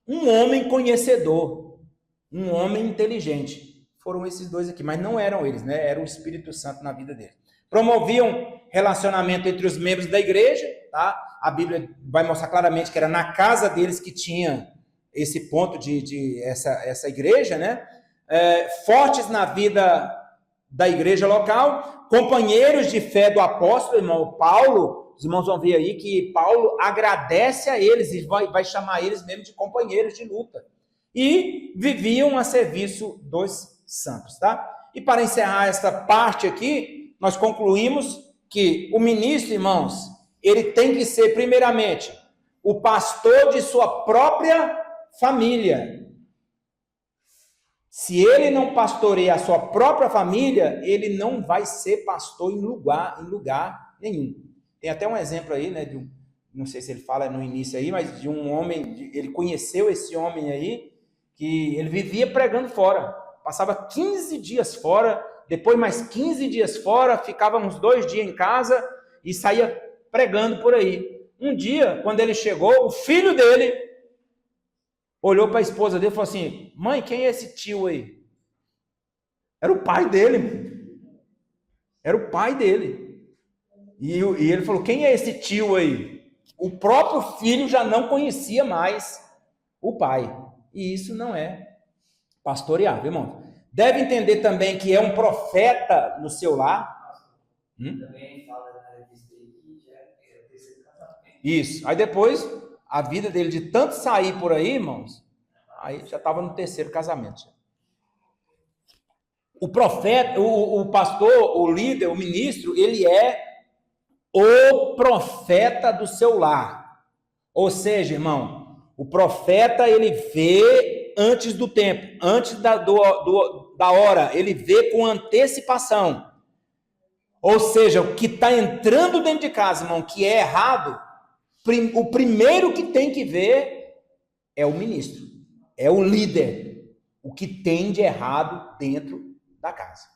S1: um homem conhecedor, um homem inteligente. Foram esses dois aqui, mas não eram eles, né? Era o Espírito Santo na vida deles. Promoviam relacionamento entre os membros da igreja, tá? A Bíblia vai mostrar claramente que era na casa deles que tinha esse ponto de essa igreja, né? Fortes na vida da igreja local, companheiros de fé do apóstolo, irmão Paulo. Os irmãos vão ver aí que Paulo agradece a eles e vai chamar eles mesmo de companheiros de luta. E viviam a serviço dos santos, tá? E para encerrar essa parte aqui, nós concluímos que o ministro, irmãos, ele tem que ser, primeiramente, o pastor de sua própria família. Se ele não pastoreia a sua própria família, ele não vai ser pastor em lugar nenhum. Tem até um exemplo aí, né, não sei se ele fala no início aí, mas de um homem, ele conheceu esse homem aí, que ele vivia pregando fora, passava 15 dias fora, depois mais 15 dias fora, ficava uns 2 dias em casa e saía pregando por aí. Um dia, quando ele chegou, o filho dele olhou para a esposa dele e falou assim: mãe, quem é esse tio aí? Era o pai dele. Era o pai dele. E ele falou: quem é esse tio aí? O próprio filho já não conhecia mais o pai. E isso não é pastorear, viu, irmão? Deve entender também que é um profeta no seu lar.
S4: Também fala na revista aí que já é o terceiro casamento.
S1: Isso. Aí depois, a vida dele de tanto sair por aí, irmãos, aí já estava no terceiro casamento. O profeta, o pastor, o líder, o ministro, ele é o profeta do seu lar. Ou seja, irmão, o profeta, ele vê antes do tempo, antes da hora, ele vê com antecipação. Ou seja, o que está entrando dentro de casa, irmão, que é errado, o primeiro que tem que ver é o ministro, é o líder, o que tem de errado dentro da casa.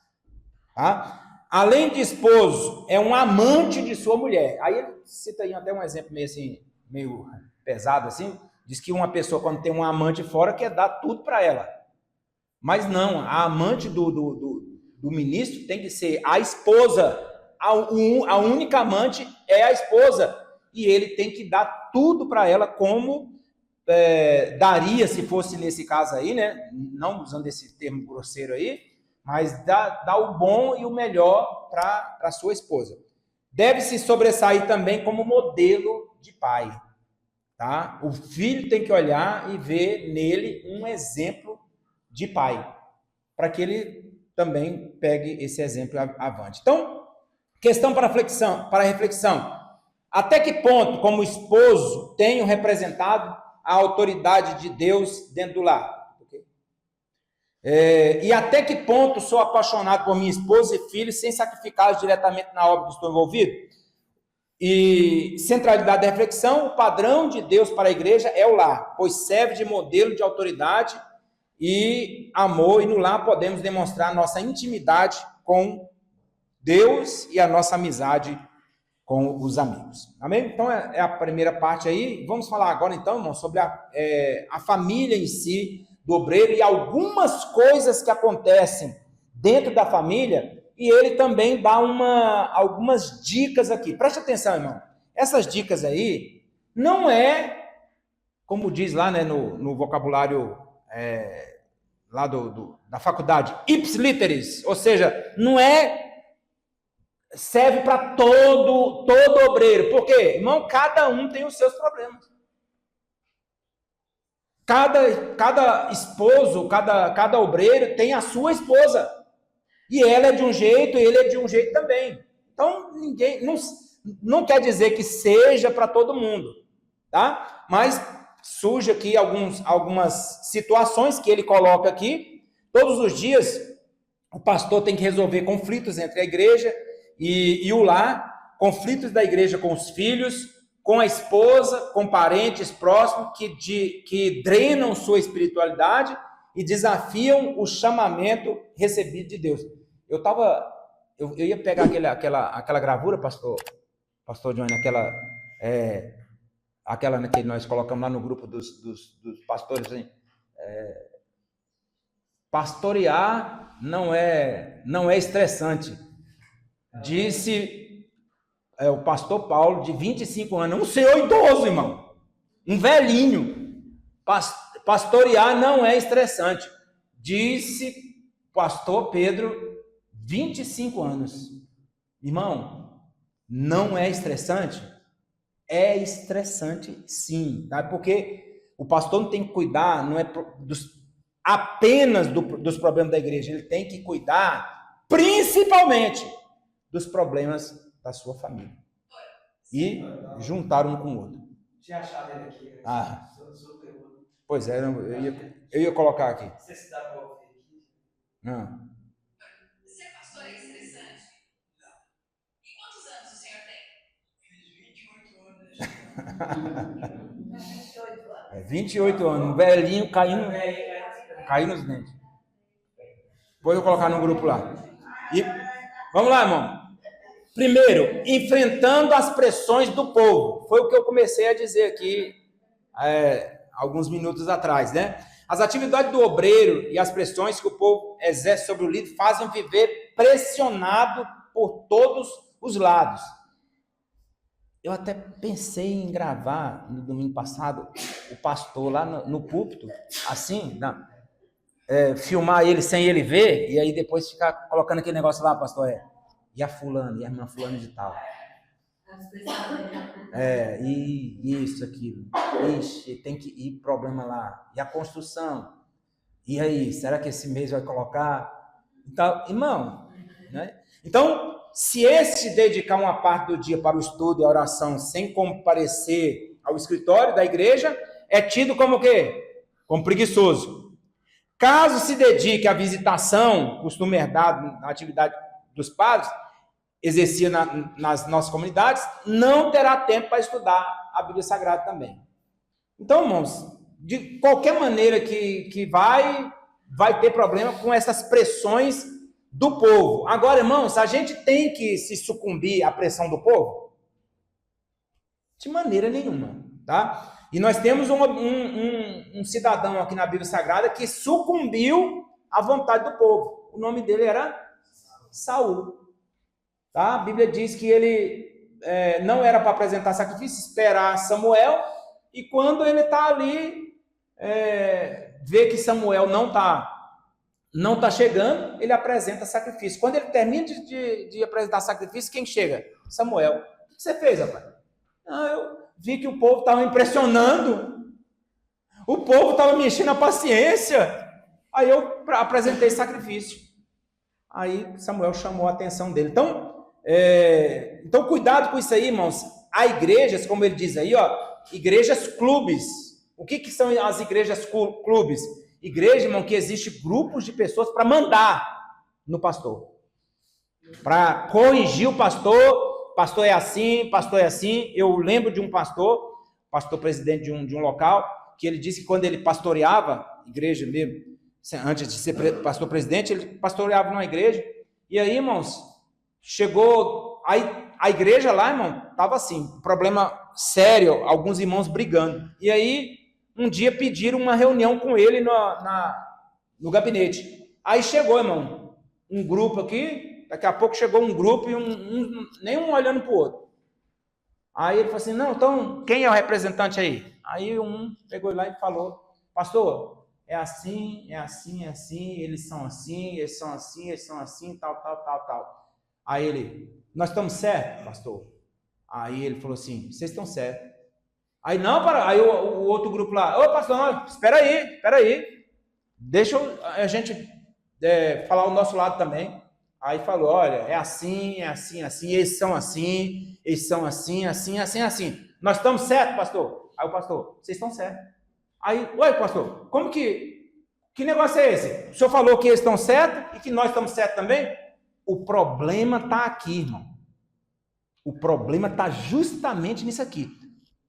S1: Tá? Além de esposo, é um amante de sua mulher. Aí ele cita aí até um exemplo meio assim, meio pesado assim, diz que uma pessoa quando tem um amante fora quer dar tudo para ela. Mas não, a amante do ministro tem que ser a esposa. A única amante é a esposa. E ele tem que dar tudo para ela como daria se fosse nesse caso aí, né? Não usando esse termo grosseiro aí, mas dá o bom e o melhor para a sua esposa. Deve se sobressair também como modelo de pai. Tá? O filho tem que olhar e ver nele um exemplo de pai, para que ele também pegue esse exemplo avante. Então, questão para reflexão. Até que ponto, como esposo, tenho representado a autoridade de Deus dentro do lar? E até que ponto sou apaixonado por minha esposa e filhos sem sacrificá-los diretamente na obra que estou envolvido? E centralidade da reflexão, o padrão de Deus para a igreja é o lar, pois serve de modelo de autoridade e amor, e no lar podemos demonstrar nossa intimidade com Deus e a nossa amizade com os amigos. Amém? Então é a primeira parte aí. Vamos falar agora então, irmão, sobre a família em si, do obreiro, e algumas coisas que acontecem dentro da família, e ele também dá algumas dicas aqui. Preste atenção, irmão. Essas dicas aí não é como diz lá, né, no vocabulário lá da faculdade, ips literis, ou seja, não serve para todo obreiro. Por quê? Irmão, cada um tem os seus problemas. Cada esposo, cada obreiro tem a sua esposa. E ela é de um jeito, ele é de um jeito também. Então, ninguém não quer dizer que seja para todo mundo, tá? Mas surge aqui algumas situações que ele coloca aqui. Todos os dias, o pastor tem que resolver conflitos entre a igreja e o lar, conflitos da igreja com os filhos, com a esposa, com parentes próximos que drenam sua espiritualidade e desafiam o chamamento recebido de Deus. Eu ia pegar aquela gravura, pastor Johnny, aquela que nós colocamos lá no grupo dos pastores, assim, pastorear não é estressante. Disse o pastor Paulo, de 25 anos, um senhor idoso, irmão, um velhinho. Pastorear não é estressante. Disse pastor Pedro, 25 anos. Irmão, não é estressante? É estressante, sim, tá? Porque o pastor não tem que cuidar, não é apenas dos problemas da igreja, ele tem que cuidar principalmente dos problemas da sua família. E juntar um com o outro.
S4: Tinha achado ele aqui. Sua pergunta.
S1: Pois é, eu ia colocar aqui.
S4: Você se dá para ouvir aqui?
S1: Não.
S2: Ser pastor é estressante? Não. E quantos anos o senhor tem? Fiz 28 anos.
S1: 28 anos, um velhinho caindo nos dentes. Depois eu vou colocar no grupo lá. E vamos lá, irmão. Primeiro, enfrentando as pressões do povo. Foi o que eu comecei a dizer aqui alguns minutos atrás, né? As atividades do obreiro e as pressões que o povo exerce sobre o líder fazem viver pressionado por todos os lados. Eu até pensei em gravar no domingo passado o pastor lá no púlpito, assim, filmar ele sem ele ver, e aí depois ficar colocando aquele negócio lá, pastor, e a fulana, e a irmã fulana de tal. E isso, aquilo. Ixi, tem que ir, problema lá. E a construção. E aí, será que esse mês vai colocar? Então, irmão, né? Então, se esse dedicar uma parte do dia para o estudo e a oração sem comparecer ao escritório da igreja, é tido como o quê? Como preguiçoso. Caso se dedique à visitação, costume herdado na atividade dos padres, exercia nas nossas comunidades, não terá tempo para estudar a Bíblia Sagrada também. Então, irmãos, de qualquer maneira que vai ter problema com essas pressões do povo. Agora, irmãos, a gente tem que se sucumbir à pressão do povo? De maneira nenhuma, tá? E nós temos um cidadão aqui na Bíblia Sagrada que sucumbiu à vontade do povo. O nome dele era Saul. Tá? A Bíblia diz que ele não era para apresentar sacrifício, esperar Samuel, e quando ele está ali, vê que Samuel não tá chegando, ele apresenta sacrifício. Quando ele termina de apresentar sacrifício, quem chega? Samuel. O que você fez, rapaz? Eu vi que o povo estava impressionando, o povo estava me enchendo a paciência, aí eu apresentei sacrifício. Aí Samuel chamou a atenção dele. Então, cuidado com isso aí, irmãos. Há igrejas, como ele diz aí, igrejas clubes. O que são as igrejas clubes? Igreja, irmão, que existe grupos de pessoas para mandar no pastor. Para corrigir o pastor. Pastor é assim, pastor é assim. Eu lembro de um pastor presidente de um local, que ele disse que quando ele pastoreava, igreja mesmo, antes de ser pastor presidente, ele pastoreava numa igreja. E aí, irmãos, chegou a igreja lá, irmão, estava assim, problema sério, alguns irmãos brigando. E aí, um dia pediram uma reunião com ele no gabinete. Aí chegou, irmão, um grupo aqui, daqui a pouco chegou um grupo e nenhum olhando para o outro. Aí ele falou assim, não, então, quem é o representante aí? Aí um pegou lá e falou, pastor, é assim, eles são assim, tal. Aí ele, nós estamos certos, pastor? Aí ele falou assim, vocês estão certos. Aí aí o outro grupo lá, ô pastor, não, espera aí, deixa a gente falar o nosso lado também. Aí falou, olha, é assim, eles são assim. Nós estamos certos, pastor? Aí o pastor, vocês estão certos. Aí, oi, pastor, como que negócio é esse? O senhor falou que eles estão certos e que nós estamos certos também? O problema está aqui, irmão. O problema está justamente nisso aqui.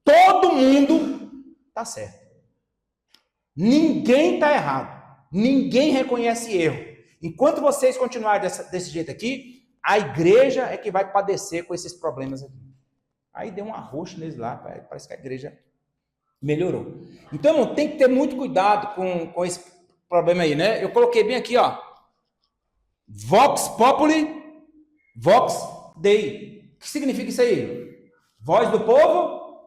S1: Todo mundo está certo. Ninguém está errado. Ninguém reconhece erro. Enquanto vocês continuarem desse jeito aqui, a igreja é que vai padecer com esses problemas aqui. Aí deu um arroxo neles lá, parece que a igreja melhorou. Então, irmão, tem que ter muito cuidado com esse problema aí, né? Eu coloquei bem aqui, ó. Vox Populi, Vox Dei. O que significa isso aí? Voz do povo,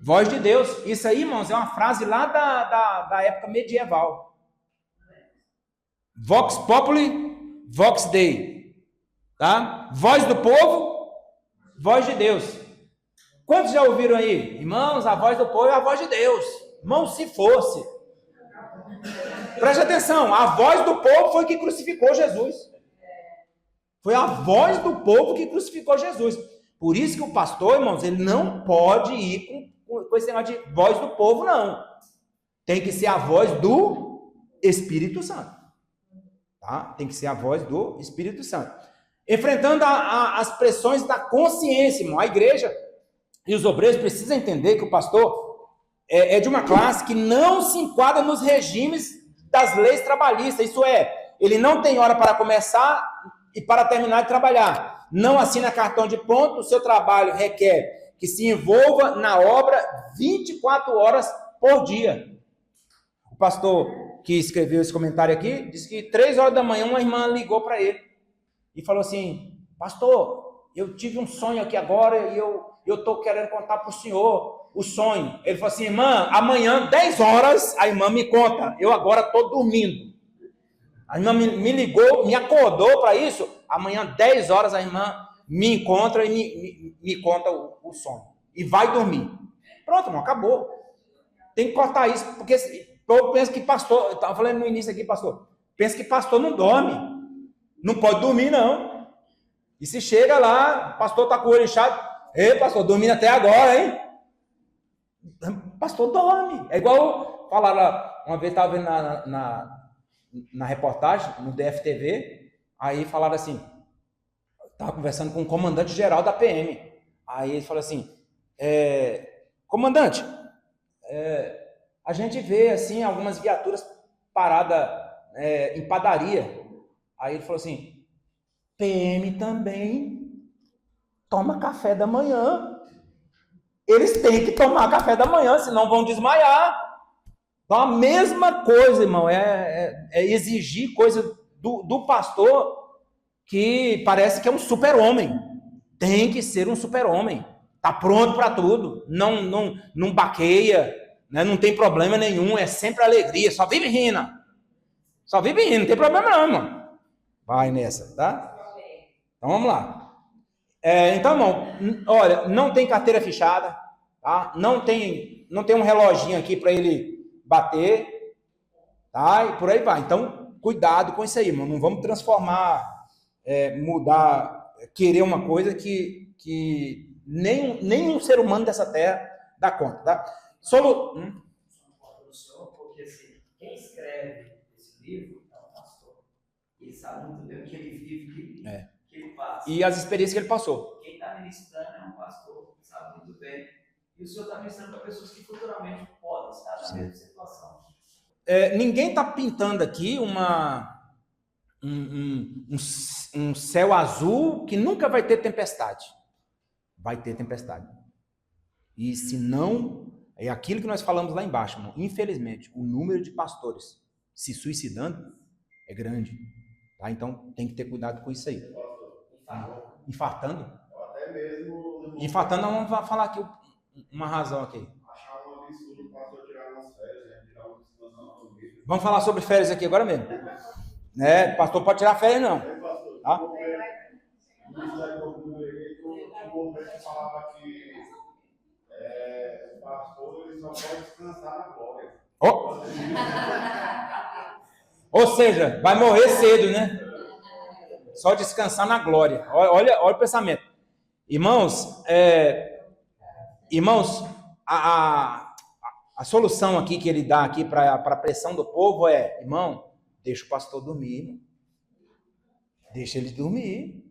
S1: voz de Deus. Isso aí, irmãos, é uma frase lá da época medieval. Vox Populi, Vox Dei. Tá? Voz do povo, voz de Deus. Quantos já ouviram aí? Irmãos, a voz do povo é a voz de Deus. Irmão, se fosse. Preste atenção, a voz do povo foi que crucificou Jesus. Foi a voz do povo que crucificou Jesus. Por isso que o pastor, irmãos, ele não pode ir com esse negócio de voz do povo, não. Tem que ser a voz do Espírito Santo. Tá? Tem que ser a voz do Espírito Santo. Enfrentando as pressões da consciência, irmão. A igreja e os obreiros precisam entender que o pastor é de uma classe que não se enquadra nos regimes das leis trabalhistas. Isso é, ele não tem hora para começar e para terminar de trabalhar. Não assina cartão de ponto, o seu trabalho requer que se envolva na obra 24 horas por dia. O pastor que escreveu esse comentário aqui disse que 3 horas da manhã uma irmã ligou para ele e falou assim, pastor, eu tive um sonho aqui agora e eu estou querendo contar para o senhor o sonho. Ele falou assim, irmã, amanhã 10 horas a irmã me conta, eu agora estou dormindo. A irmã me ligou, me acordou para isso. Amanhã, 10 horas, a irmã me encontra e me conta o sonho. E vai dormir. Pronto, irmão, acabou. Tem que cortar isso, porque eu penso que pastor, eu estava falando no início aqui, pastor, pensa que pastor não dorme. Não pode dormir, não. E se chega lá, o pastor está com o olho inchado, ei, pastor, dormindo até agora, hein? Pastor dorme. É igual falaram, uma vez estava vendo na reportagem, no DFTV, aí falaram assim, estava conversando com o comandante-geral da PM, aí ele falou assim, comandante, a gente vê assim, algumas viaturas paradas em padaria, aí ele falou assim, PM também toma café da manhã, eles têm que tomar café da manhã, senão vão desmaiar. Então, a mesma coisa, irmão, é exigir coisa do pastor que parece que é um super-homem. Tem que ser um super-homem. Está pronto para tudo. Não baqueia, né? Não tem problema nenhum, é sempre alegria. Só vive rindo. Não tem problema não, irmão. Vai nessa, tá? Então, vamos lá. Então, irmão, olha, não tem carteira fechada, tá? Não tem um reloginho aqui para ele bater, tá? E por aí vai. Então, cuidado com isso aí, irmão. Não vamos transformar, mudar, querer uma coisa que nenhum ser humano dessa terra dá conta, tá?
S4: Porque assim, quem escreve esse livro é um pastor. Ele sabe muito bem o que ele vive, que ele passa.
S1: E as experiências que ele passou.
S4: Quem está ministrando é um pastor, sabe muito bem. E o senhor está ministrando para pessoas que futuramente podem estar na mesma situação.
S1: Ninguém está pintando aqui um céu azul que nunca vai ter tempestade. Vai ter tempestade. E se não, é aquilo que nós falamos lá embaixo, irmão. Infelizmente, o número de pastores se suicidando é grande. Tá? Então, tem que ter cuidado com isso aí. Infartando?
S5: Até mesmo...
S1: Infartando, nós vamos falar aqui uma razão aqui.
S5: Achar um
S1: Vamos falar sobre férias aqui agora mesmo. Né? Pastor pode tirar férias, não. Tá?
S5: Falava que o pastor ele só pode descansar na glória.
S1: Oh. Ou seja, vai morrer cedo, né? Só descansar na glória. Olha o pensamento. Irmãos, a solução aqui que ele dá aqui para a pressão do povo é, irmão, deixa o pastor dormir, irmão. Deixa ele dormir.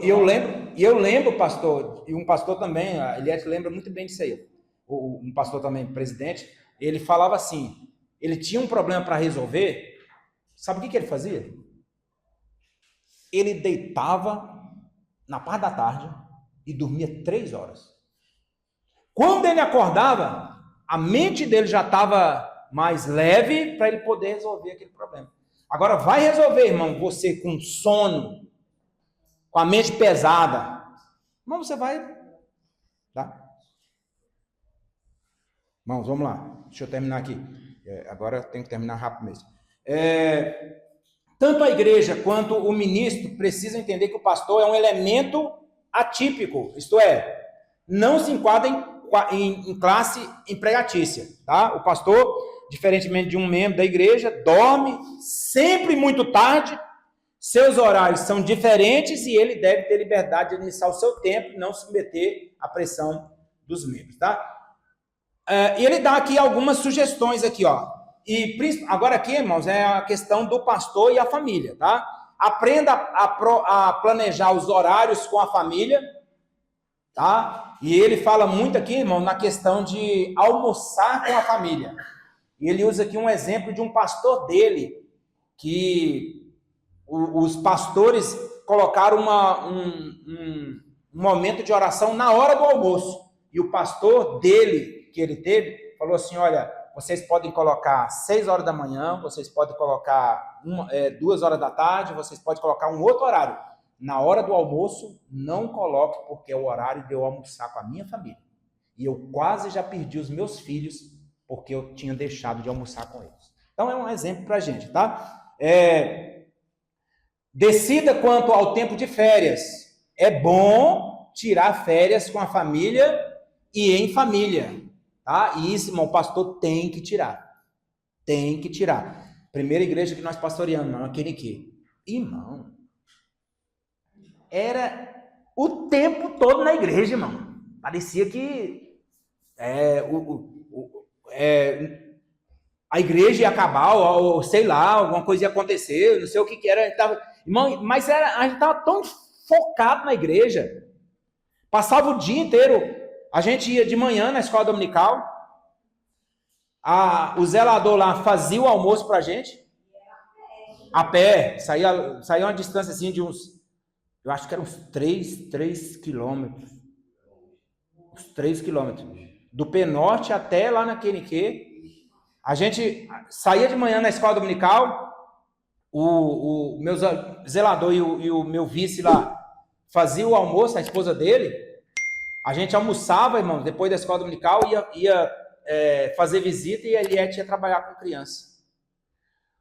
S1: E eu lembro, pastor, e um pastor também, a Eliette lembra muito bem disso aí. Um pastor também, presidente, ele falava assim, ele tinha um problema para resolver, sabe o que ele fazia? Ele deitava na parte da tarde e dormia 3 horas. Quando ele acordava, a mente dele já estava mais leve para ele poder resolver aquele problema. Agora, vai resolver, irmão, você com sono, com a mente pesada. Irmão, você vai... Tá? Irmãos, vamos lá. Deixa eu terminar aqui. Agora eu tenho que terminar rápido mesmo. Tanto a igreja quanto o ministro precisam entender que o pastor é um elemento atípico. Isto é, não se enquadra em classe empregatícia. Tá? O pastor, diferentemente de um membro da igreja, dorme sempre muito tarde. Seus horários são diferentes e ele deve ter liberdade de administrar o seu tempo e não submeter à pressão dos membros, tá? E ele dá aqui algumas sugestões aqui, ó. E agora aqui, irmãos, é a questão do pastor e a família, tá? Aprenda a planejar os horários com a família, tá? E ele fala muito aqui, irmão, na questão de almoçar com a família. E ele usa aqui um exemplo de um pastor dele, que os pastores colocaram um momento de oração na hora do almoço. E o pastor dele, que ele teve, falou assim, olha, vocês podem colocar 6 horas da manhã, vocês podem colocar 2 horas da tarde, vocês podem colocar um outro horário. Na hora do almoço, não coloque, porque é o horário de eu almoçar com a minha família. E eu quase já perdi os meus filhos, porque eu tinha deixado de almoçar com eles. Então, é um exemplo para a gente, tá? Decida quanto ao tempo de férias. É bom tirar férias com a família e em família, tá? E isso, irmão, o pastor tem que tirar. Tem que tirar. Primeira igreja que nós pastoreamos, irmão, aquele que, irmão, era o tempo todo na igreja, irmão. Parecia que a igreja ia acabar, ou sei lá, alguma coisa ia acontecer, não sei o que era. Irmão, mas a gente estava tão focado na igreja. Passava o dia inteiro. A gente ia de manhã na escola dominical. O zelador lá fazia o almoço pra gente. A pé. Saía uma distância assim de uns... Eu acho que eram uns 3 quilômetros. Uns 3 quilômetros. Do Penorte até lá na QNQ. A gente saía de manhã na escola dominical. O meu zelador e o meu vice lá fazia o almoço, a esposa dele. A gente almoçava, irmão, depois da escola dominical, ia fazer visita e a Eliette ia trabalhar com criança.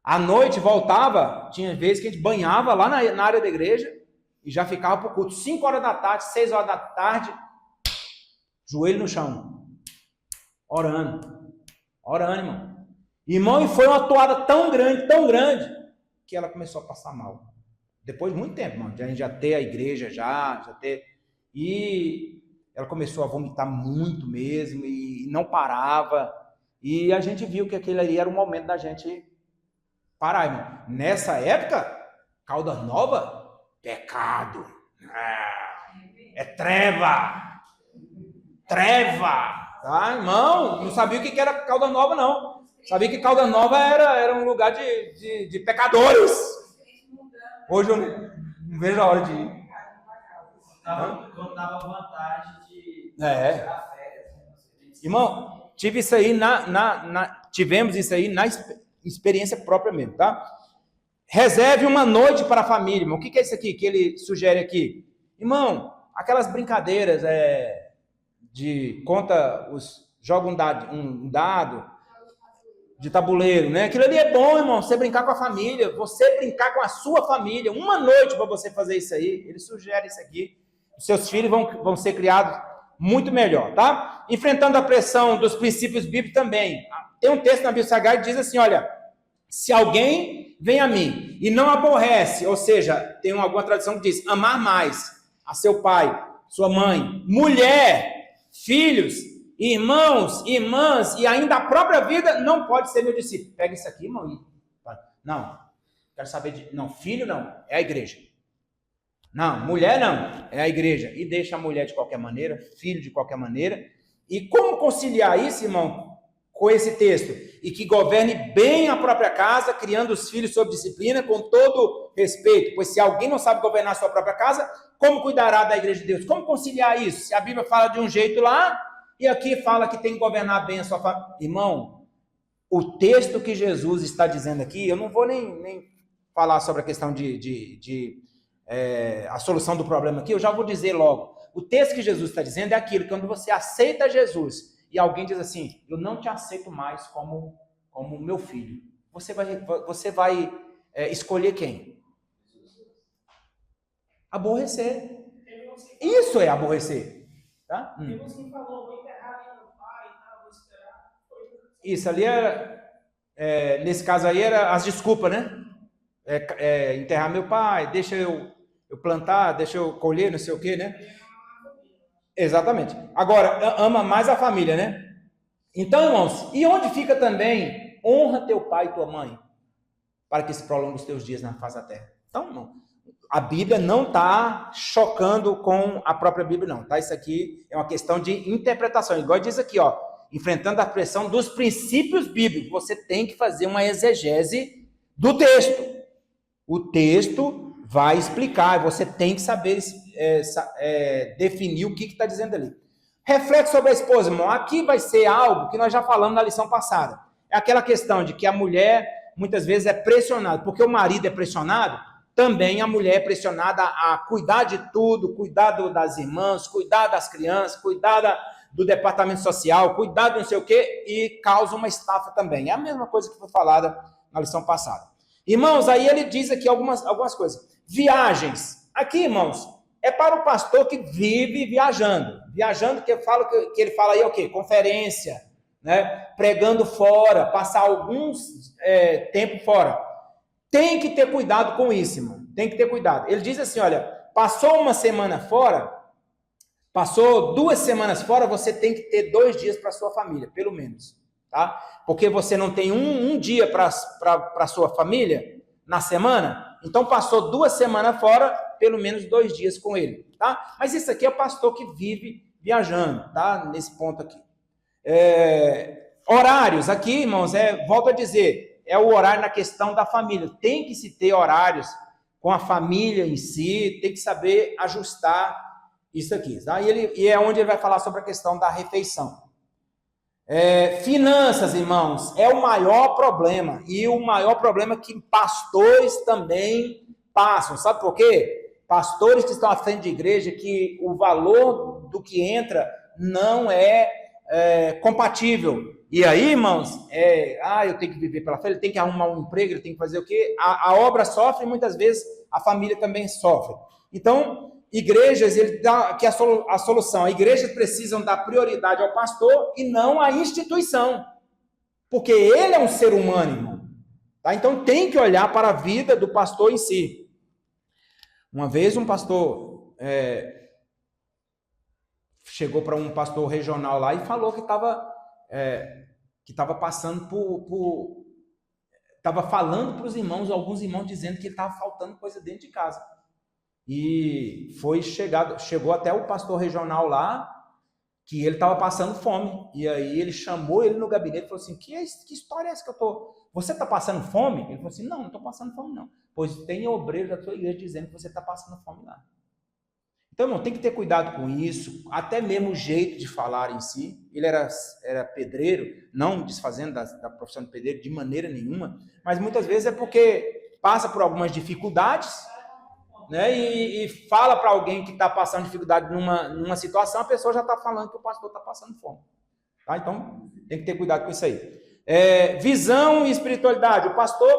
S1: À noite voltava, tinha vezes que a gente banhava lá na área da igreja e já ficava pro culto. 5 horas da tarde, 6 horas da tarde, joelho no chão, orando, irmão. Irmão, e foi uma toada tão grande, que ela começou a passar mal. Depois de muito tempo, irmão, a gente já ter a igreja, e ela começou a vomitar muito mesmo, e não parava, e a gente viu que aquele ali era o momento da gente parar, irmão. Nessa época, Caldas Novas, pecado, é treva, tá, irmão? Não sabia o que era Caldas Novas, não. Sabia que Caldas Novas era um lugar de pecadores. Hoje eu não vejo a hora de ir.
S4: Quando dava vontade de tirar férias.
S1: Irmão, tivemos isso aí na experiência própria mesmo, tá? Reserve uma noite para a família, irmão. O que é isso aqui que ele sugere aqui? Irmão, aquelas brincadeiras joga um dado, de tabuleiro, né? Aquilo ali é bom, irmão, você brincar com a família, você brincar com a sua família, uma noite para você fazer isso aí, ele sugere isso aqui, os seus filhos vão ser criados muito melhor, tá? Enfrentando a pressão dos princípios bíblicos também. Tem um texto na Bíblia Sagrada que diz assim, olha, se alguém vem a mim e não aborrece, ou seja, tem alguma tradução que diz, amar mais a seu pai, sua mãe, mulher, filhos, irmãos, irmãs e ainda a própria vida, não pode ser meu discípulo. Pega isso aqui, irmão. Não, quero saber de... Não, filho não, é a igreja. Não, mulher não, é a igreja. E deixa a mulher de qualquer maneira, filho de qualquer maneira. E como conciliar isso, irmão, com esse texto? E que governe bem a própria casa, criando os filhos sob disciplina, com todo respeito. Pois se alguém não sabe governar a sua própria casa, como cuidará da igreja de Deus? Como conciliar isso? Se a Bíblia fala de um jeito lá, e aqui fala que tem que governar bem a sua família. Irmão, o texto que Jesus está dizendo aqui, eu não vou nem falar sobre a questão a solução do problema aqui, eu já vou dizer logo. O texto que Jesus está dizendo é aquilo, quando você aceita Jesus, e alguém diz assim, eu não te aceito mais como meu filho. Você vai escolher quem? Aborrecer. Isso é aborrecer. Tá? Isso ali nesse caso aí era as desculpas, né? Enterrar meu pai, deixa eu plantar, deixa eu colher, não sei o quê, né? Exatamente. Agora, ama mais a família, né? Então, irmãos, e onde fica também honra teu pai e tua mãe, para que se prolongue os teus dias na face da terra? Então, irmão, a Bíblia não está chocando com a própria Bíblia, não, tá? Isso aqui é uma questão de interpretação, igual diz aqui, ó, enfrentando a pressão dos princípios bíblicos, você tem que fazer uma exegese do texto. O texto vai explicar, você tem que saber definir o que está dizendo ali. Reflete sobre a esposa, irmão. Aqui vai ser algo que nós já falamos na lição passada. É aquela questão de que a mulher, muitas vezes, é pressionada. Porque o marido é pressionado, também a mulher é pressionada a cuidar de tudo, cuidar das irmãs, cuidar das crianças, cuidar do departamento social, cuidar de não sei o quê, e causa uma estafa também. É a mesma coisa que foi falada na lição passada. Irmãos, aí ele diz aqui algumas coisas. Viagens. Aqui, irmãos, é para o pastor que vive viajando. Viajando, que ele fala aí é o quê? Conferência, né? Pregando fora, passar alguns tempo fora. Tem que ter cuidado com isso, irmão. Tem que ter cuidado. Ele diz assim, olha, passou uma semana fora, passou 2 semanas fora, você tem que ter 2 dias para sua família, pelo menos. Tá? Porque você não tem um dia para sua família na semana, então passou 2 semanas fora, pelo menos 2 dias com ele, tá? Mas isso aqui é o pastor que vive viajando, tá? Nesse ponto aqui. Horários, aqui, irmãos, volto a dizer, é o horário na questão da família. Tem que se ter horários com a família em si, tem que saber ajustar isso aqui, tá? E é onde ele vai falar sobre a questão da refeição. Finanças, irmãos, é o maior problema, e o maior problema que pastores também passam, sabe por quê? Pastores que estão à frente de igreja, que o valor do que entra não é compatível, e aí, irmãos, eu tenho que viver pela fé, ele tem que arrumar um emprego, ele tem que fazer o quê? A obra sofre, e muitas vezes a família também sofre. Então, igrejas, ele dá aqui a solução. Igrejas precisam dar prioridade ao pastor e não à instituição. Porque ele é um ser humano, irmão. Tá? Então tem que olhar para a vida do pastor em si. Uma vez um pastor chegou para um pastor regional lá e falou que estava passando estava falando para os irmãos, alguns irmãos dizendo que ele estava faltando coisa dentro de casa. E chegou até o pastor regional lá, que ele estava passando fome. E aí ele chamou ele no gabinete e falou assim, que história é essa que eu estou... Você está passando fome? Ele falou assim, não estou passando fome não. Pois tem obreiro da sua igreja dizendo que você está passando fome lá. Então, não, tem que ter cuidado com isso, até mesmo o jeito de falar em si. Ele era pedreiro, não desfazendo da profissão de pedreiro de maneira nenhuma, mas muitas vezes é porque passa por algumas dificuldades, né, e fala para alguém que está passando dificuldade numa situação, a pessoa já está falando que o pastor está passando fome. Tá? Então, tem que ter cuidado com isso aí. Visão e espiritualidade. O pastor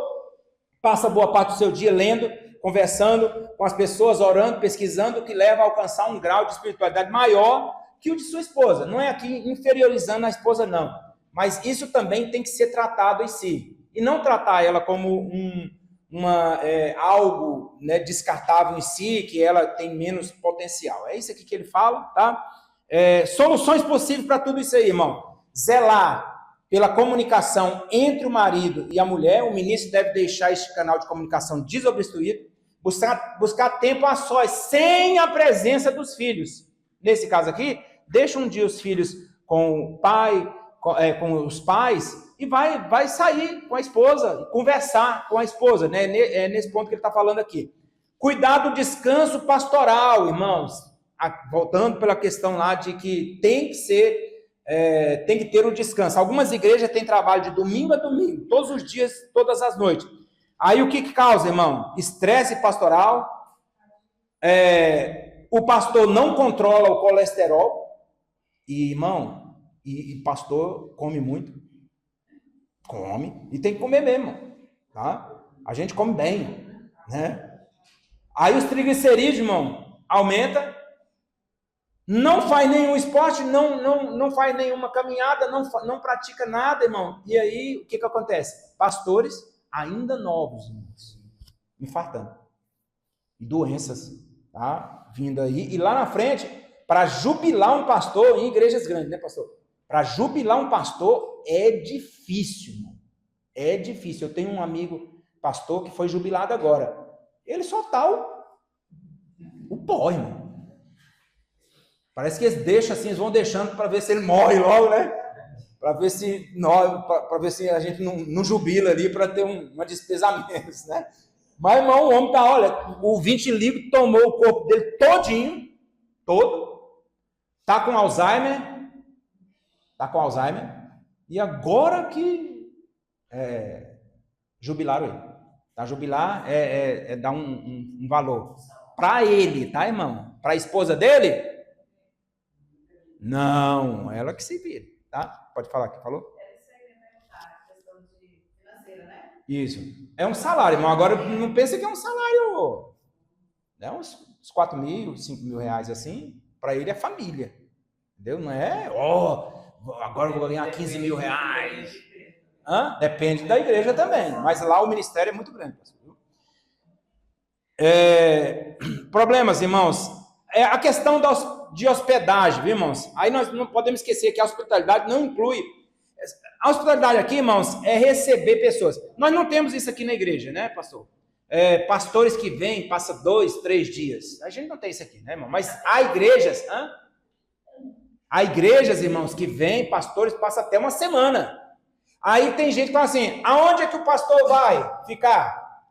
S1: passa boa parte do seu dia lendo, conversando com as pessoas, orando, pesquisando, que leva a alcançar um grau de espiritualidade maior que o de sua esposa. Não é aqui inferiorizando a esposa, não. Mas isso também tem que ser tratado em si. E não tratar ela como algo, né, descartável em si, que ela tem menos potencial. É isso aqui que ele fala, tá? Soluções possíveis para tudo isso aí, irmão. Zelar pela comunicação entre o marido e a mulher. O ministro deve deixar este canal de comunicação desobstruído. Buscar tempo a sós, sem a presença dos filhos. Nesse caso aqui, deixa um dia os filhos com o pai, com os pais, e vai sair com a esposa, conversar com a esposa, né? É nesse ponto que ele está falando aqui. Cuidar do descanso pastoral, irmãos. Voltando pela questão lá de que tem que ter um descanso. Algumas igrejas têm trabalho de domingo a domingo, todos os dias, todas as noites. Aí o que causa, irmão? Estresse pastoral. O pastor não controla o colesterol. E, irmão, e pastor come muito. Come. E tem que comer mesmo. Tá? A gente come bem. Né? Aí os triglicerídeos, irmão, aumenta. Não faz nenhum esporte, não faz nenhuma caminhada, não pratica nada, irmão. E aí, o que acontece? Pastores ainda novos, irmãos, infartando. E doenças, tá? Vindo aí. E lá na frente, para jubilar um pastor em igrejas grandes, né, pastor? Para jubilar um pastor é difícil, irmão. É difícil. Eu tenho um amigo pastor que foi jubilado agora. Ele só tá o pó, irmão. Parece que eles deixam assim, eles vão deixando para ver se ele morre logo, né? Para ver se a gente não jubila ali para ter uma despesa a menos, né? Mas, irmão, o homem tá, olha, o vitiligo tomou o corpo dele todinho, todo. Tá com Alzheimer, e agora que jubilaram ele. Tá? Jubilar é dar um valor. Para ele, tá, irmão? Para a esposa dele? Não, ela que se vira, tá? Pode falar, que falou?
S2: Questão financeira, né?
S1: Isso. É um salário, irmão. Agora não pensa que é um salário, né? Uns 4 mil, 5 mil reais assim. Para ele é família. Entendeu? Não é, agora eu vou ganhar 15 mil reais. Depende da igreja também. Mas lá o ministério é muito grande. Problemas, irmãos. A questão de hospedagem, viu, irmãos? Aí nós não podemos esquecer que a hospitalidade não inclui. A hospitalidade aqui, irmãos, é receber pessoas. Nós não temos isso aqui na igreja, né, pastor? Pastores que vêm, passam 2, 3 dias. A gente não tem isso aqui, né, irmão? Mas há igrejas, irmãos, que vêm, pastores, passam até uma semana. Aí tem gente que fala assim, aonde é que o pastor vai ficar?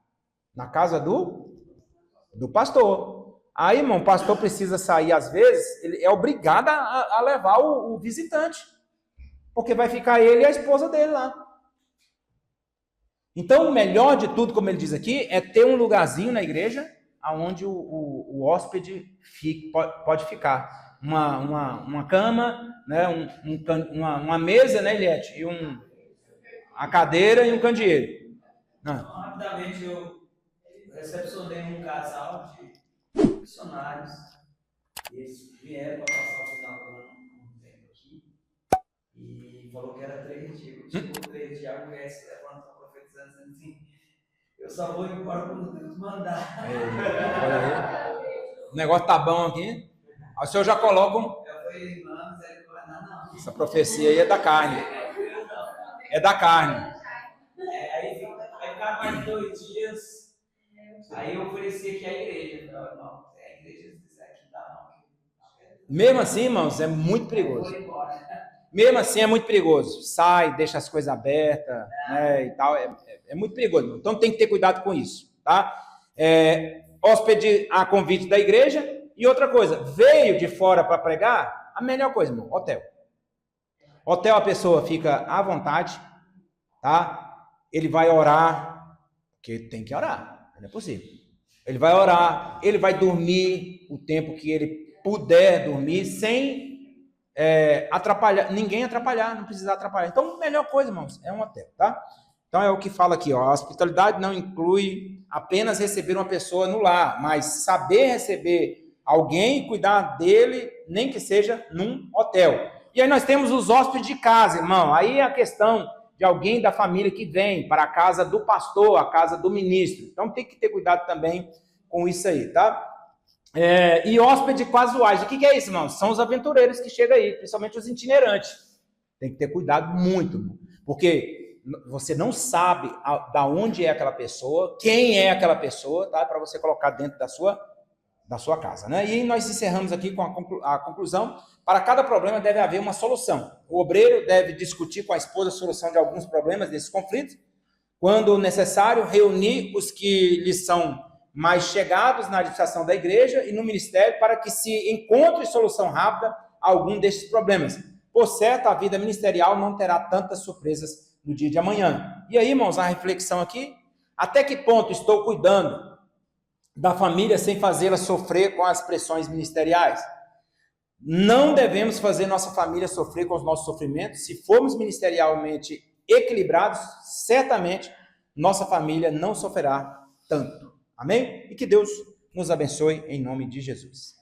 S1: Na casa do pastor. Aí, irmão, o pastor precisa sair, às vezes, ele é obrigado a levar o visitante, porque vai ficar ele e a esposa dele lá. Então, o melhor de tudo, como ele diz aqui, é ter um lugarzinho na igreja, onde o hóspede pode ficar. Uma cama, né, uma mesa, né, Eliette? E a cadeira e um candeeiro.
S4: Rapidamente, eu recepcionei um casal de missionários, e eles vieram para passar o final do ano um tempo aqui, e falou que era 3 dias. Chegou 3 dias, a mulher se levanta profetizando, dizendo assim, eu só vou embora quando Deus mandar.
S1: Olha aí. O negócio tá bom aqui. Aí o senhor já coloca
S4: Eu falei, irmã, não.
S1: Essa profecia aí é da carne. É da carne.
S4: Aí ficar mais 2 dias, aí eu ofereci aqui a igreja. Eu falei, não, a igreja diz aqui não dá não.
S1: Mesmo assim, irmãos, é muito perigoso. Mesmo assim é muito perigoso. Sai, deixa as coisas abertas, né, e tal. É muito perigoso. Então tem que ter cuidado com isso, tá? Hóspede a convite da igreja. E outra coisa, veio de fora para pregar, a melhor coisa, irmão, hotel. Hotel a pessoa fica à vontade, tá? Ele vai orar, porque tem que orar, não é possível. Ele vai orar, ele vai dormir o tempo que ele puder dormir, sem atrapalhar, ninguém atrapalhar, não precisa atrapalhar. Então, a melhor coisa, irmãos, é um hotel, tá? Então, é o que fala aqui, ó, a hospitalidade não inclui apenas receber uma pessoa no lar, mas saber receber alguém e cuidar dele, nem que seja num hotel. E aí nós temos os hóspedes de casa, irmão. Aí é a questão de alguém da família que vem para a casa do pastor, a casa do ministro. Então, tem que ter cuidado também com isso aí, tá? E hóspedes casuais. O que é isso, irmão? São os aventureiros que chegam aí, principalmente os itinerantes. Tem que ter cuidado muito, porque você não sabe da onde é aquela pessoa, quem é aquela pessoa, tá? Para você colocar dentro da sua casa, né? E nós encerramos aqui com a conclusão. Para cada problema deve haver uma solução. O obreiro deve discutir com a esposa a solução de alguns problemas desses conflitos. Quando necessário, reunir os que lhes são mais chegados na administração da igreja e no ministério para que se encontre solução rápida a algum desses problemas. Por certo, a vida ministerial não terá tantas surpresas no dia de amanhã. E aí, irmãos, a reflexão aqui, até que ponto estou cuidando da família sem fazê-la sofrer com as pressões ministeriais? Não devemos fazer nossa família sofrer com os nossos sofrimentos. Se formos ministerialmente equilibrados, certamente nossa família não sofrerá tanto. Amém? E que Deus nos abençoe em nome de Jesus.